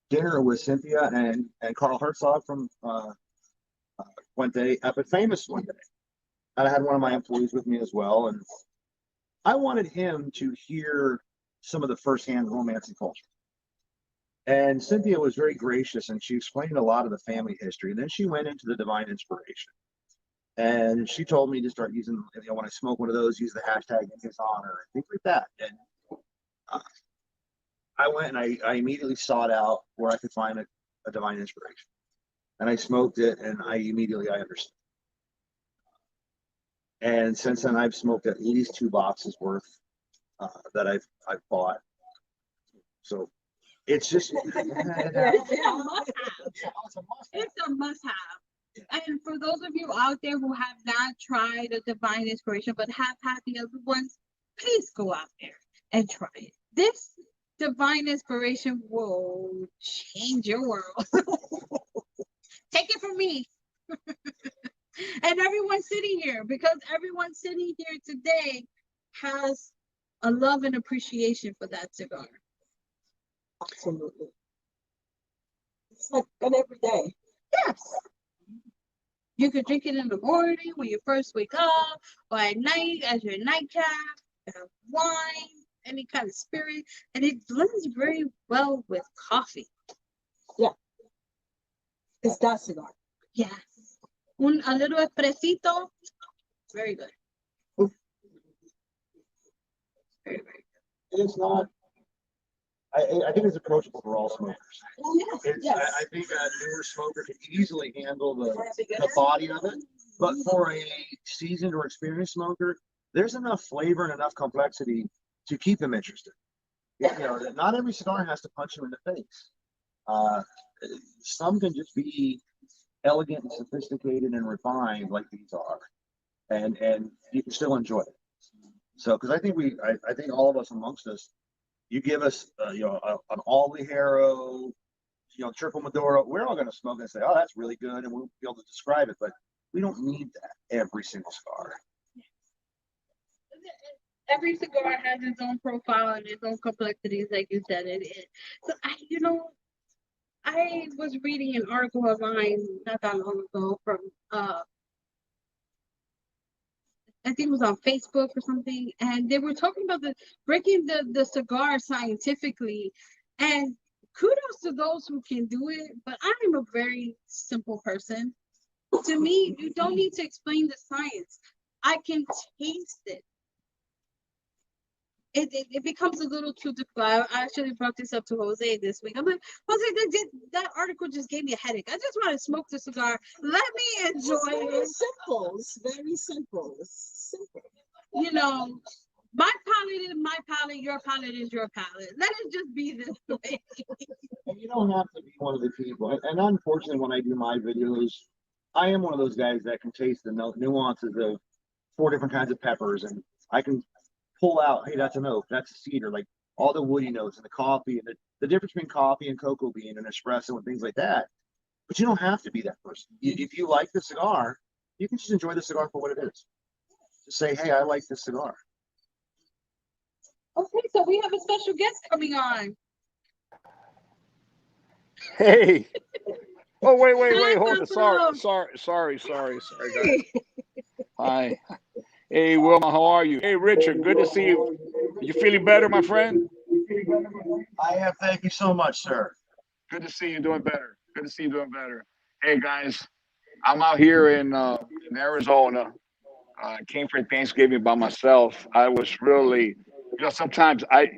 dinner with Cynthia and Carl Herzog from Fuente up at Famous one day. And I had one of my employees with me as well. And I wanted him to hear some of the firsthand romancing culture. And Cynthia was very gracious and she explained a lot of the family history. And then she went into the Divine Inspiration. And she told me to start using, you know, when I smoke one of those, use the hashtag in his honor and things like that. And I went and I immediately sought out where I could find a Divine Inspiration. And I smoked it and I understood. And since then, I've smoked at least 2 boxes worth that I've bought. So it's just It's a must-have. must-have. It's a must-have. And for those of you out there who have not tried a Divine Inspiration but have had the other ones, please go out there and try it. This Divine Inspiration will change your world. Take it from me. And everyone sitting here, because everyone sitting here today has a love and appreciation for that cigar. Absolutely. It's like an everyday. Yes. You could drink it in the morning when you first wake up, or at night as your nightcap, wine, any kind of spirit, and it blends very well with coffee. It's that cigar. Yes. A little espresito, very good. Very, very good. It's not. I think it's approachable for all smokers. Yes. I think a newer smoker can easily handle the body of it, but for a seasoned or experienced smoker, there's enough flavor and enough complexity to keep them interested. You know, not every cigar has to punch you in the face. Some can just be elegant and sophisticated and refined like these are, and you can still enjoy it. So, because I think I think all of us amongst us, you give us you know, an all ligero, you know, triple Maduro, we're all going to smoke and say, oh, that's really good, and we'll be able to describe it, but we don't need that every single cigar. Every cigar has its own profile and its own complexities, like you said. So I was reading an article of mine not that long ago from I think it was on Facebook or something, and they were talking about breaking the cigar scientifically. And kudos to those who can do it, but I'm a very simple person. To me, you don't need to explain the science. I can taste it. It becomes a little too difficult. I actually brought this up to Jose this week. I'm like, Jose, that article just gave me a headache. I just want to smoke the cigar. Let me enjoy it. Simple. It's very simple. It's simple. You know, my palate is my palate. Your palate is your palate. Let it just be this way. And you don't have to be one of the people. And unfortunately, when I do my videos, I am one of those guys that can taste the nuances of 4 different kinds of peppers, and I can pull out, hey, that's an oak, that's a cedar, like all the woody notes and the coffee and the difference between coffee and cocoa bean and espresso and things like that. But you don't have to be that person. If you like the cigar, you can just enjoy the cigar for what it is. Just say, hey, I like this cigar. Okay, so we have a special guest coming on. Hey. Oh, Hi, wait. Hold on. Buffalo. Sorry, guys. Hi. Hey, Wilma, how are you? Hey, Richard, good to see you. You feeling better, my friend? I have, thank you so much, sir. Good to see you doing better. Good to see you doing better. Hey, guys, I'm out here in Arizona. I came for Thanksgiving by myself. I was really, sometimes I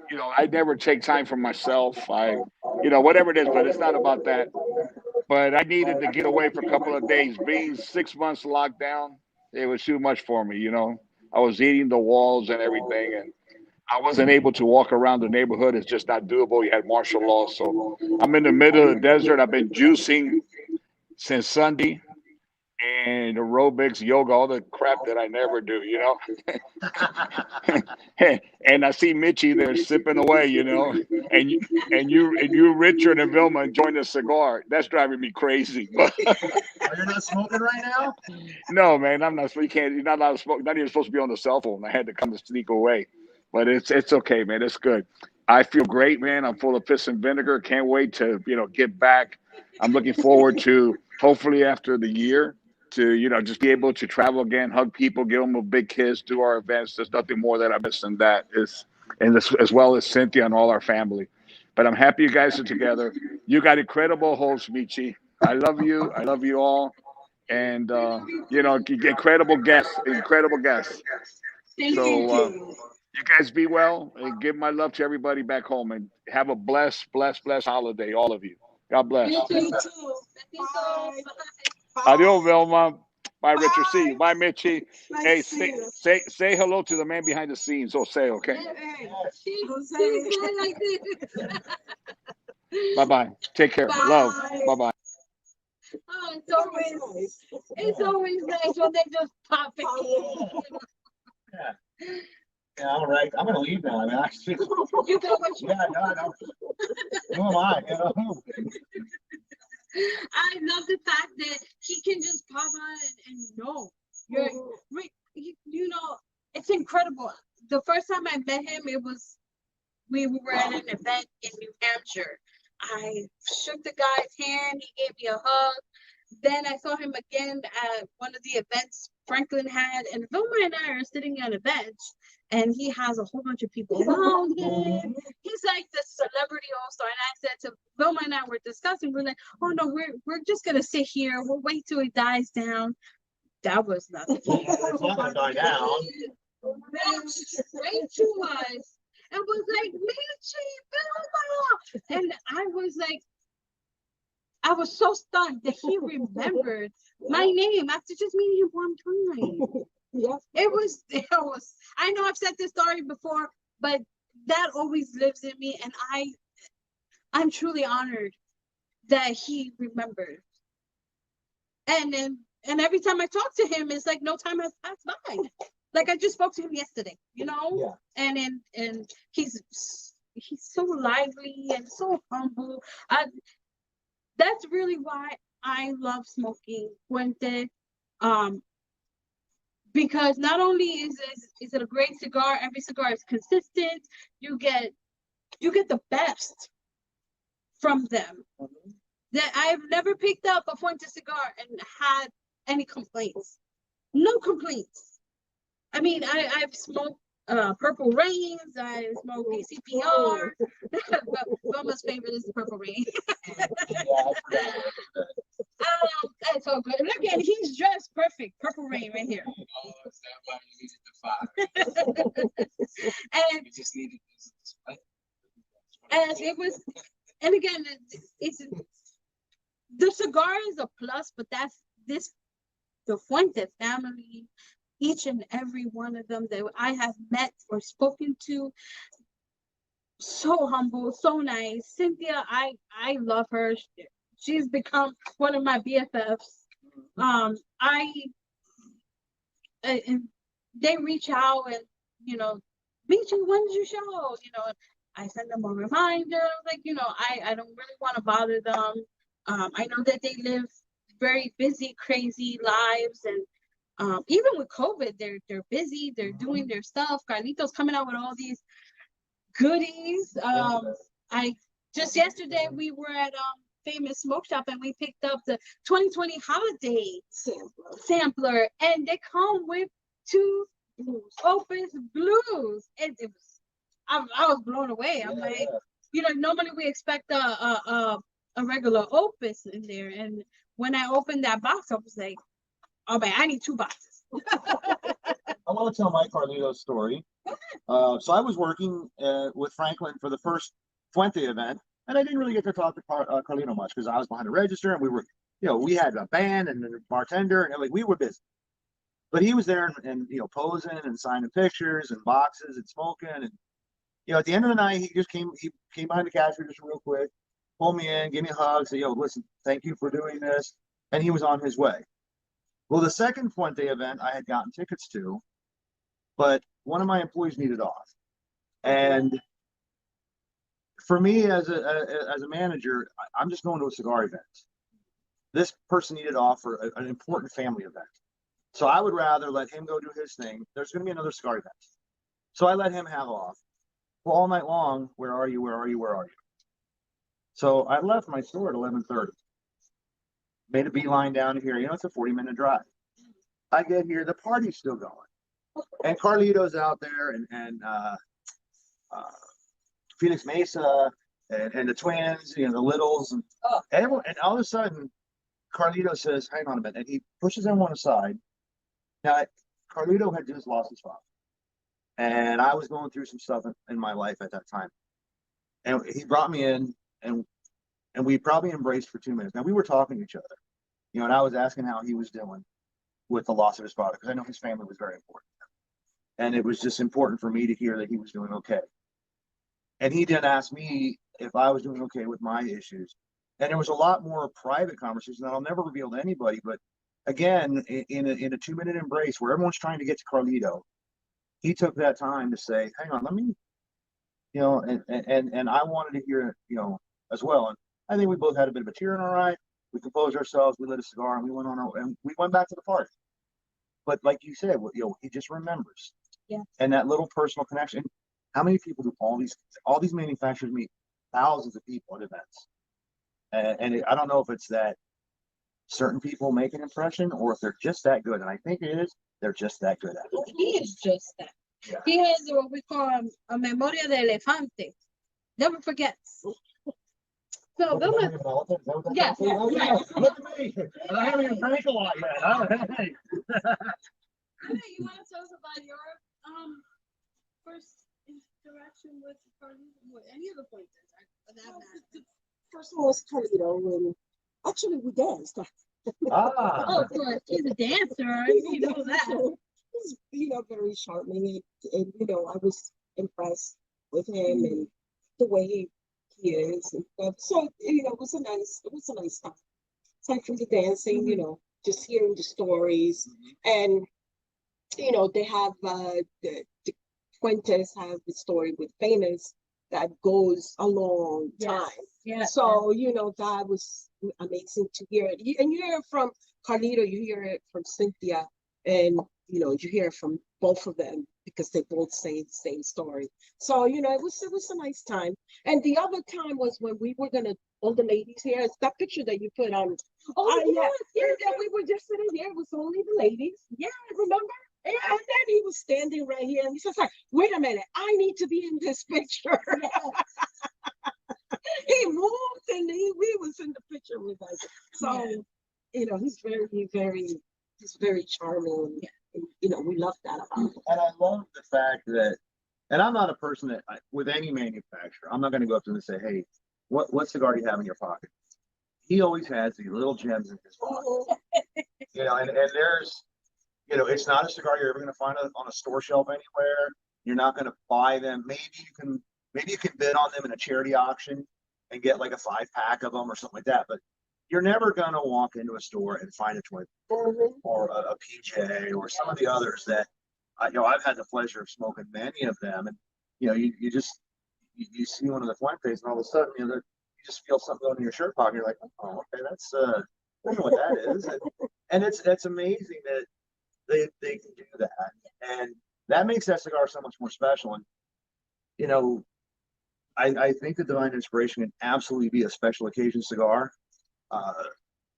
never take time for myself. Whatever it is, but it's not about that. But I needed to get away for a couple of days. Being 6 months locked down, it was too much for me. I was eating the walls and everything, and I wasn't able to walk around the neighborhood. It's just not doable. You had martial law, so I'm in the middle of the desert. I've been juicing since Sunday and aerobics, yoga, all the crap that I never do. And I see Michy there sipping away. And you, Richard and Vilma enjoying a cigar. That's driving me crazy. But Oh, you're not smoking right now? no, man, I'm not. You can't. You're not allowed to smoke. Not even supposed to be on the cell phone. I had to come to sneak away, but it's okay, man. It's good. I feel great, man. I'm full of piss and vinegar. Can't wait to get back. I'm looking forward to hopefully after the year to just be able to travel again, hug people, give them a big kiss, do our events. There's nothing more that I miss than that. And this, as well as Cynthia and all our family. But I'm happy you guys are together. You got incredible hosts, Michi. I love you. I love you all. And incredible guests, incredible guests. Thank So you. you guys be well and give my love to everybody back home and have a blessed holiday, all of you. God bless. You too. Besitos. Adios, Velma. Bye, Richard. See you. Bye. Bye, Mitchy. Nice Hey, to see say you. say say hello to the man behind the scenes. Or say, okay. Hey, Yes. she said like Bye this. bye. Take care. Love. Bye. Bye bye. Oh, Always nice. it's always nice when they just pop it Yeah. Yeah, all right. I'm gonna leave now. I mean, in. You know what you yeah, no. Who am I? I love the fact that he can just pop on and know. You're right. It's incredible. The first time I met him, we were at an event in New Hampshire. I shook the guy's hand. He gave me a hug. Then I saw him again at one of the events Franklin had, and Vilma and I are sitting on a bench, and he has a whole bunch of people around him. He's like the celebrity all-star. And I said to Vilma and I were discussing, we're like, oh no, we're just gonna sit here. We'll wait till it dies down. That was nothing. It's not gonna die down. Went straight to us and was like, Michy, Vilma. And I was so stunned that he remembered my name after just meeting him one time. Yeah. It was, I know I've said this story before, but that always lives in me. And I'm truly honored that he remembered. And every time I talk to him, it's like no time has passed by. Like I just spoke to him yesterday, Yeah. and he's so lively and so humble. That's really why I love smoking Puente. Because not only is it a great cigar, every cigar is consistent. You get the best from them. That I've never picked up a Fuente cigar and had any complaints. No complaints. I mean, I've smoked Purple Rains. I smoked ACPR. But Velma's favorite is the Purple Rain. That's so good. Look at he's dressed perfect. Purple Rain right here. And it was, and again, it's the cigar is a plus, but that's the Fuente family. Each and every one of them that I have met or spoken to, so humble, so nice. Cynthia, I love her. She's become one of my BFFs. And they reach out and Michy, when's your show? I send them a reminder. Like I don't really want to bother them. I know that they live very busy, crazy lives, and even with COVID, they're busy. They're doing their stuff. Carlito's coming out with all these goodies. I just yesterday we were at famous smoke shop, and we picked up the 2020 holiday sampler, and they come with two Opus Blues. It was, I was blown away. I'm like, normally we expect a regular Opus in there, and when I opened that box, I was like, oh man, I need 2 boxes. I want to tell my Carlito story. So I was working with Franklin for the first Fuente event, and I didn't really get to talk to Carlito much because I was behind the register, and we were, we had a band and a bartender, and like we were busy. But he was there and posing and signing pictures and boxes and smoking, and at the end of the night, he came behind the cash register real quick, pulled me in, gave me a hug, said, listen, thank you for doing this, and he was on his way. Well, the second Fuente event I had gotten tickets to, but one of my employees needed off. And for me as a manager, I'm just going to a cigar event. This person needed off for an important family event. So I would rather let him go do his thing. There's going to be another cigar event. So I let him have off. Well, all night long, where are you? Where are you? Where are you? So I left my store at 11:30. Made a beeline down here. It's a 40-minute drive. I get here, the party's still going. And Carlito's out there, and Felix Mesa, and the twins, the littles, and everyone. And all of a sudden, Carlito says, "Hang on a minute," and he pushes everyone aside. Now, Carlito had just lost his father, and I was going through some stuff in my life at that time. And he brought me in, and we probably embraced for 2 minutes. Now, we were talking to each other, and I was asking how he was doing with the loss of his father, because I know his family was very important. And it was just important for me to hear that he was doing okay. And he didn't ask me if I was doing okay with my issues. And there was a lot more private conversation that I'll never reveal to anybody. But again, in a 2-minute embrace where everyone's trying to get to Carlito, he took that time to say, hang on, let me, and I wanted to hear it, as well. And I think we both had a bit of a tear in our eye. We composed ourselves, we lit a cigar, and we went back to the party. But like you said, he just remembers. Yeah. And that little personal connection. How many people do all these manufacturers meet thousands of people at events? And I don't know if it's that certain people make an impression or if they're just that good. And I think it is. They're just that good at it. He is just that. Yeah. He has what we call a memoria de elefante. Never forgets. So Vilma, yes. Look at me. I haven't even drank a lot yet. Hey, you want to tell us about your first interaction with any of the pointers? The first one was Carlito, and actually we danced. Oh, of course, he's a dancer. You know that. He's very charming, and I was impressed with him and the way he is and stuff. So it was a nice time. Aside from the dancing, just hearing the stories, and they have the Fuentes have the story with Famous that goes a long time. Yeah. So that was amazing to hear it, and you hear it from Carlito, you hear it from Cynthia, and you hear it from both of them because they both say the same story. So it was a nice time. And the other time was when we were all the ladies here. It's that picture that you put on. Yeah, we were just sitting here. It was only the ladies. Yeah, remember? And then he was standing right here, and he says, like, wait a minute, I need to be in this picture. He moved, and we was in the picture with us. So, he's very charming. And, we love that about him. And I love the fact that, and I'm not a person that, with any manufacturer, I'm not going to go up to them and say, hey, what cigar do you have in your pocket? He always has these little gems in his pocket. And there's, it's not a cigar you're ever going to find on a store shelf anywhere. You're not going to buy them. Maybe you can bid on them in a charity auction and get like a 5-pack of them or something like that. But you're never going to walk into a store and find a toy or a PJ or some of the others that, I've had the pleasure of smoking many of them. And, you see one of the Fuentes and all of a sudden, you just feel something going in your shirt pocket. You're like, oh, okay, that's, I don't know what that is. And it's amazing that they can do that. And that makes that cigar so much more special. And, I think the Divine Inspiration can absolutely be a special occasion cigar.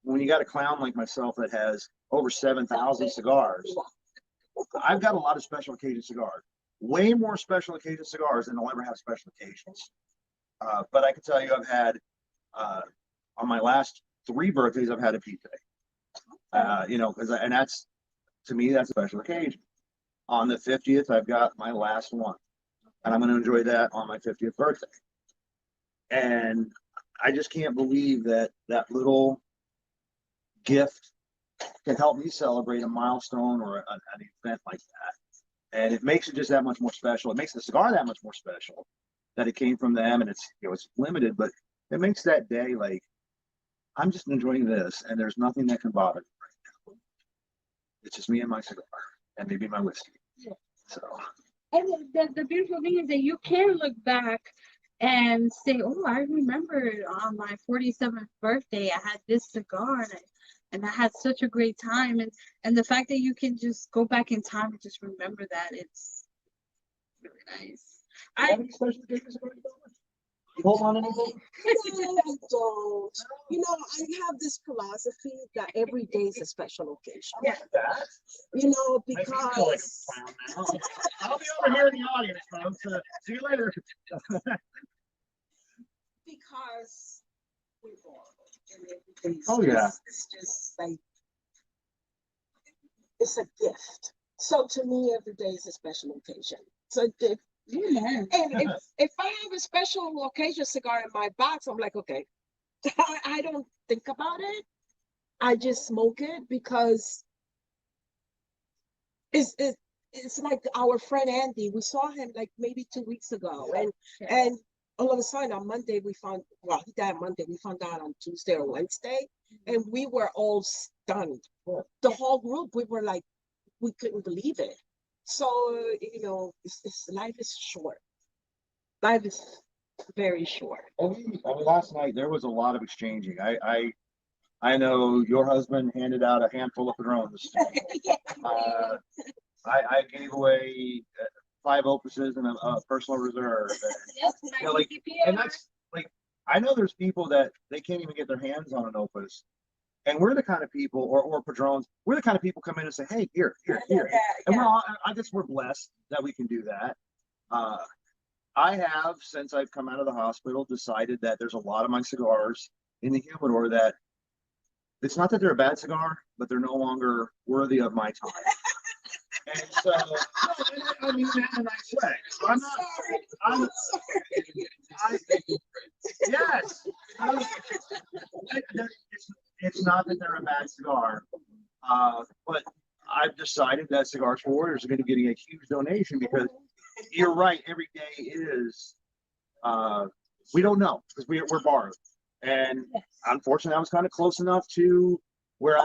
When you got a clown like myself that has over 7,000 cigars, I've got a lot of special occasion cigars. Way more special occasion cigars than I'll ever have special occasions. But I can tell you, I've had on my last 3 birthdays, I've had a Pete day. You know, and that's, to me, that's a special occasion. On the 50th, I've got my last one, and I'm going to enjoy that on my 50th birthday. And I just can't believe that that little gift can help me celebrate a milestone or an event like that. And it makes it just that much more special. It makes the cigar that much more special that it came from them, and it's, you know, it's limited, but it makes that day like, I'm just enjoying this, and there's nothing that can bother me right now. It's just me and my cigar, and maybe my whiskey. So. And the beautiful thing is that you can look back and say, oh, I remember on my 47th birthday, I had this cigar and I had such a great time. And the fact that you can just go back in time and just remember that, it's really nice. Hold on anything? No, I don't. You know, I have this philosophy that every day is a special occasion. Yeah. That You know, makes me feel like because a clown now. I'll be over here in the audience, folks. See you later. because we're born and every day Oh, yeah. it's just like it's a gift. So to me, every day is a special occasion. So if Amen. and if I have a special occasion cigar in my box, I'm like, okay, I don't think about it. I just smoke it because it's like our friend Andy. We saw him like maybe 2 weeks ago, and all of a sudden on Monday he died Monday. We found out on Tuesday or Wednesday, and we were all stunned. The whole group, we were like, we couldn't believe it. So, you know, life is short. Life is very short. I mean, last night there was a lot of exchanging. I know your husband handed out a handful of Padrones. I gave away 5 opuses and a personal reserve. And, you know, like, and that's like, I know there's people that they can't even get their hands on an opus. And we're the kind of people, or Padrones, we're the kind of people come in and say, hey, here. And we're all, I guess we're blessed that we can do that. I have, since I've come out of the hospital, decided that there's a lot of my cigars in the humidor that it's not that they're a bad cigar, but they're no longer worthy of my time. And so, I mean that in a nice way. I'm not, yes. It's not that they're a bad cigar, but I've decided that Cigars for Warriors are going to be getting a huge donation because you're right. Every day is, we don't know because we're borrowed. And unfortunately, I was kind of close enough to where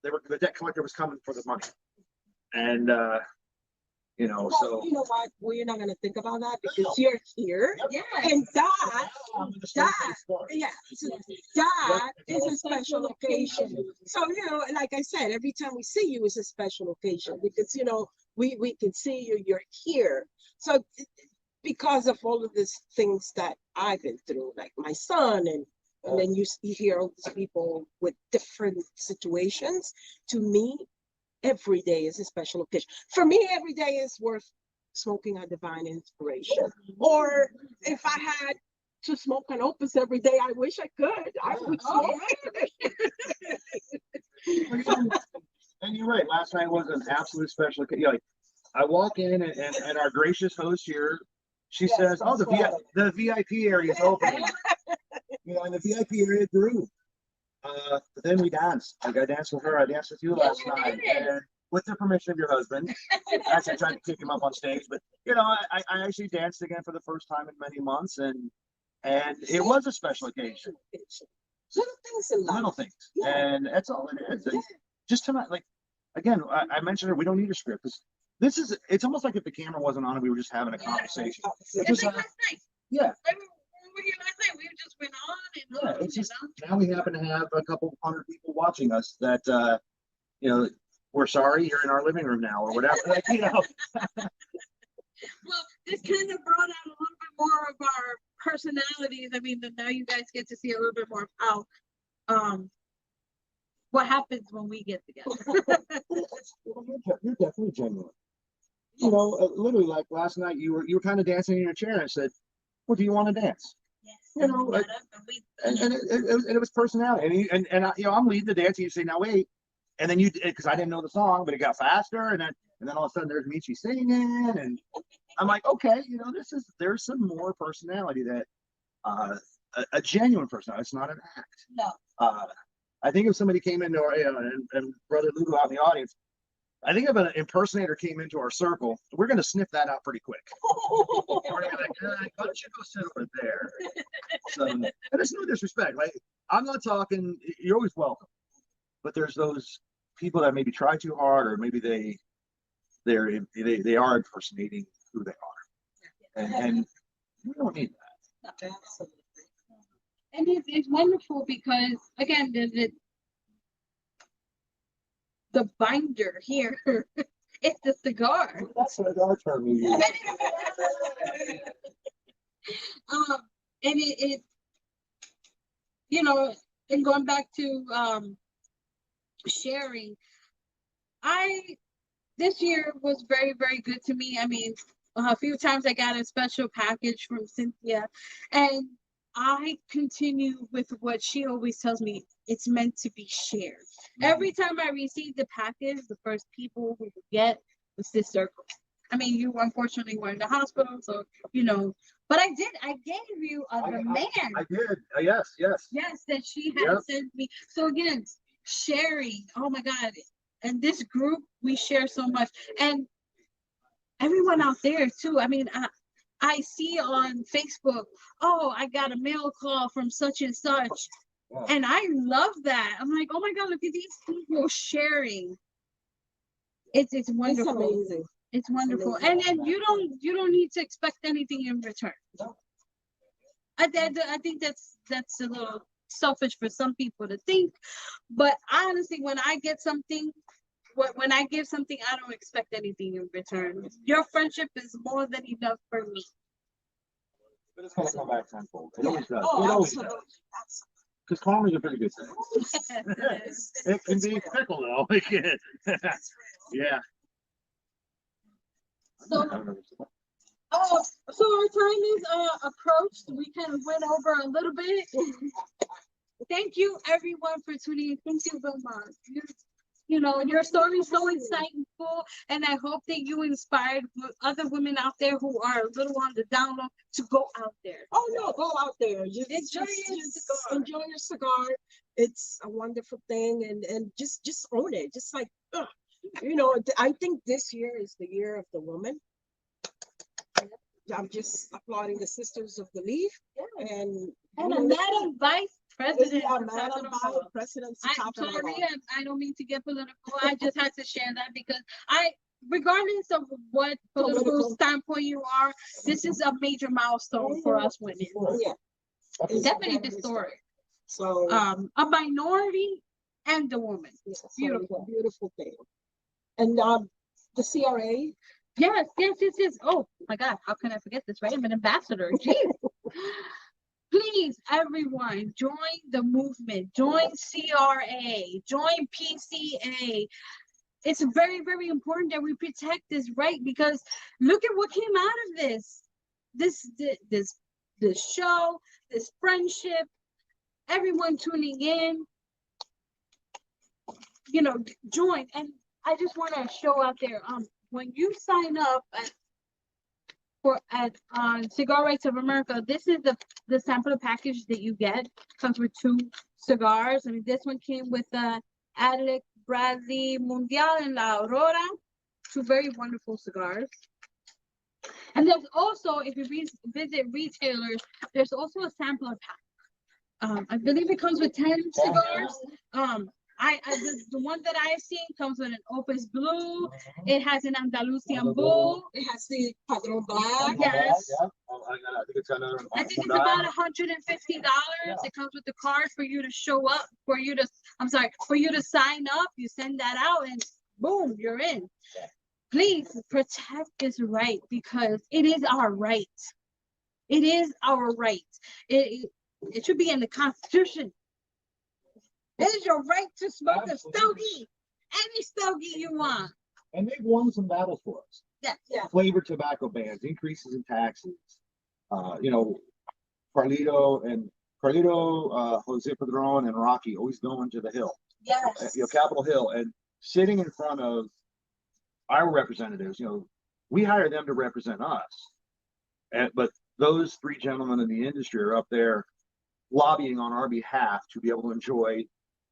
the debt collector was coming for the money. And, you know, Well, so. you know what? We're not going to think about that because you're here. Yep. And that That is a special occasion. So, you know, like I said, every time we see you is a special occasion because, you know, we can see you, you're here. So because of all of these things that I've been through, like my son, and then you hear all these people with different situations, to me, every day is a special occasion. For me, every day is worth smoking a Divine Inspiration. Or if I had to smoke an opus every day, I wish I could. I would smoke it. And you're right. Last night was an absolute special occasion. Like, I walk in and our gracious host here, she says, "Oh, the VIP area is open." You know, and the VIP area grew. But then we danced. Like, I danced with her. I danced with you last night, and with the permission of your husband. Actually, I tried to kick him up on stage, but you know, I actually danced again for the first time in many months, and it was a special occasion. Little things in life. Little things, and that's all it is. And just tonight, like again, I mentioned it. We don't need a script. It's almost like if the camera wasn't on and we were just having a conversation. It's like last night. Yeah. Like we were here last night. We just went on and on. Yeah, it's just now we happen to have a couple hundred people watching us that you know, we're sorry you're in our living room now or whatever. Like, you know. Well, this kind of brought out a little bit more of our personalities, I mean, then now you guys get to see a little bit more of how what happens when we get together. You're definitely genuine. You know, literally, like last night, you were kind of dancing in your chair and said, "Well, do you want to dance?" Yes, You know, like, and it was personality, and I, you know, I'm leading the dance, and you say, "Now wait," and then you, because I didn't know the song, but it got faster, and then all of a sudden there's Michy singing, and I'm like, okay, you know, there's some more personality that a genuine personality. It's not an act. No. I think if somebody came into our and Brother Lugo out in the audience, I think if an impersonator came into our circle, we're going to sniff that out pretty quick. We're going to be like, why don't you go sit over there? So, and it's no disrespect. Like, I'm not talking, you're always welcome. But there's those people that maybe try too hard, or maybe they are impersonating who they are. And we don't need that. Absolutely. And it's wonderful because, again, the binder here, it's the cigar. That's what our term we use. And it, you know, and going back to sharing, this year was very, very good to me. I mean, a few times I got a special package from Cynthia, and I continue with what she always tells me, it's meant to be shared. Every time I receive the package, the first people who get was this circle. I mean, you unfortunately were in the hospital, so, you know, but I gave you a demand. I did. Yes. Yes, that she had sent me. So again, sharing, oh my God. And this group, we share so much. And everyone out there too. I mean, I see on Facebook, oh, I got a mail call from such and such. Wow. And I love that. I'm like, oh my God, look at these people sharing. It's wonderful. It's amazing. It's wonderful. And then you don't need to expect anything in return. No. I think that's a little selfish for some people to think. But honestly, when I get something, when I give something, I don't expect anything in return. Your friendship is more than enough for me. But it's going to come back tenfold. It always does. Oh, it always does. Because karma is a pretty good thing. Yes, it can be fickle, though. Yeah. So our time is approached. We kind of went over a little bit. Thank you, everyone, for tuning in. Thank you, Vilma. You know, your story is so insightful, and I hope that you inspired other women out there who are a little on the down low to go out there. Oh no, go out there. Enjoy your cigar. It's a wonderful thing, and just own it. Just like, you know, I think this year is the year of the woman. I'm just applauding the Sisters of the Leaf, and a Madam Vice President. Madam Vice President. I'm sorry, I don't mean to get political. I just had to share that because regardless of what political standpoint you are, this is a major milestone for us women. Yeah, it's definitely historic. So, a minority and a woman. Yes, beautiful, beautiful thing. And the CRA. Yes. Oh my God, how can I forget this? Right, I'm an ambassador. Jeez. Please, everyone, join the movement. Join CRA. Join PCA. It's very, very important that we protect this right, because look at what came out of this. This show, this friendship. Everyone tuning in. You know, join. And I just want to show out there. When you sign up on Cigar Rights of America, this is the sample package that you get. Comes with 2 cigars. I mean, this one came with the Adelic Brazil Mundial and La Aurora, 2 very wonderful cigars. And there's also, if you visit retailers, there's also a sampler pack. I believe it comes with 10 cigars. The one that I've seen comes with an Opus Blue. It has an Andalusian Bull. It has the Padron Black. Yes. Yeah. I think it's about $150. It comes with the card for you to show up, for you to sign up. You send that out and boom, you're in. Please protect this right, because it is our right. It is our right. It should be in the Constitution. It is your right to smoke a stogie, any stogie you want. And they've won some battles for us. Yeah. Flavored tobacco bans, increases in taxes. You know, Carlito, Jose Padron, and Rocky always going to the Hill. Yes. You know, Capitol Hill, and sitting in front of our representatives. You know, we hire them to represent us, but those three gentlemen in the industry are up there lobbying on our behalf to be able to enjoy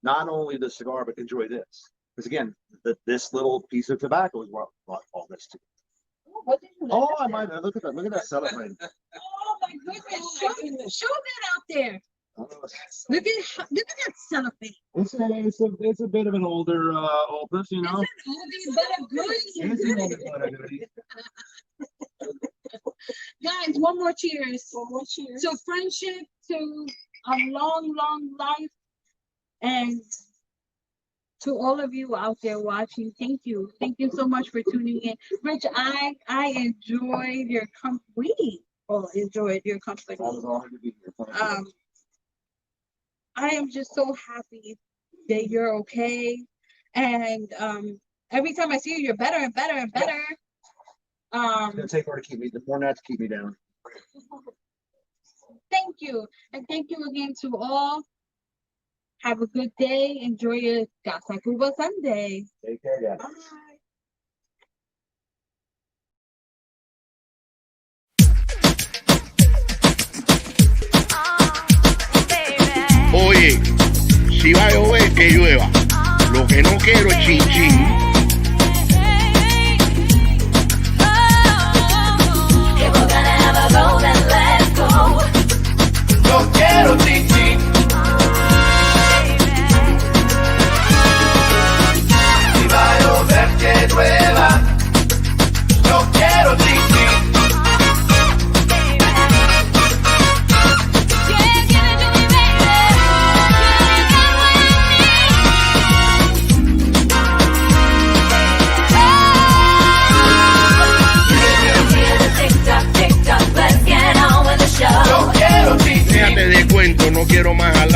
not only the cigar but enjoy this. Because again, this little piece of tobacco is what brought all this to. What did you Oh, I might look at that celebrating. Oh my goodness! Show that out there. Oh, Look at that cellophane. it's a bit of an older opus, you know. It's an oldie but a goodie. It's a goodie. Guys, one more cheers. One more cheers. To friendship, to a long, long life, and to all of you out there watching, thank you. Thank you so much for tuning in. Rich, I enjoyed your company. We all enjoyed your company. I was honored to be here. Thank you. I am just so happy that you're okay. And every time I see you, you're better and better and better. It's gonna take more to keep me. The more nuts keep me down. Thank you. And thank you again to all. Have a good day. Enjoy your Casa Cuba Sunday. Take care, guys. Bye. Oye, si va a llover, que llueva. Lo que no quiero es chin chin. If we're gonna have a go, then let's go. Yo quiero chichi. Si va a llover, que llueva. Yo quiero chichi. Déjate de cuento, no quiero más hablar.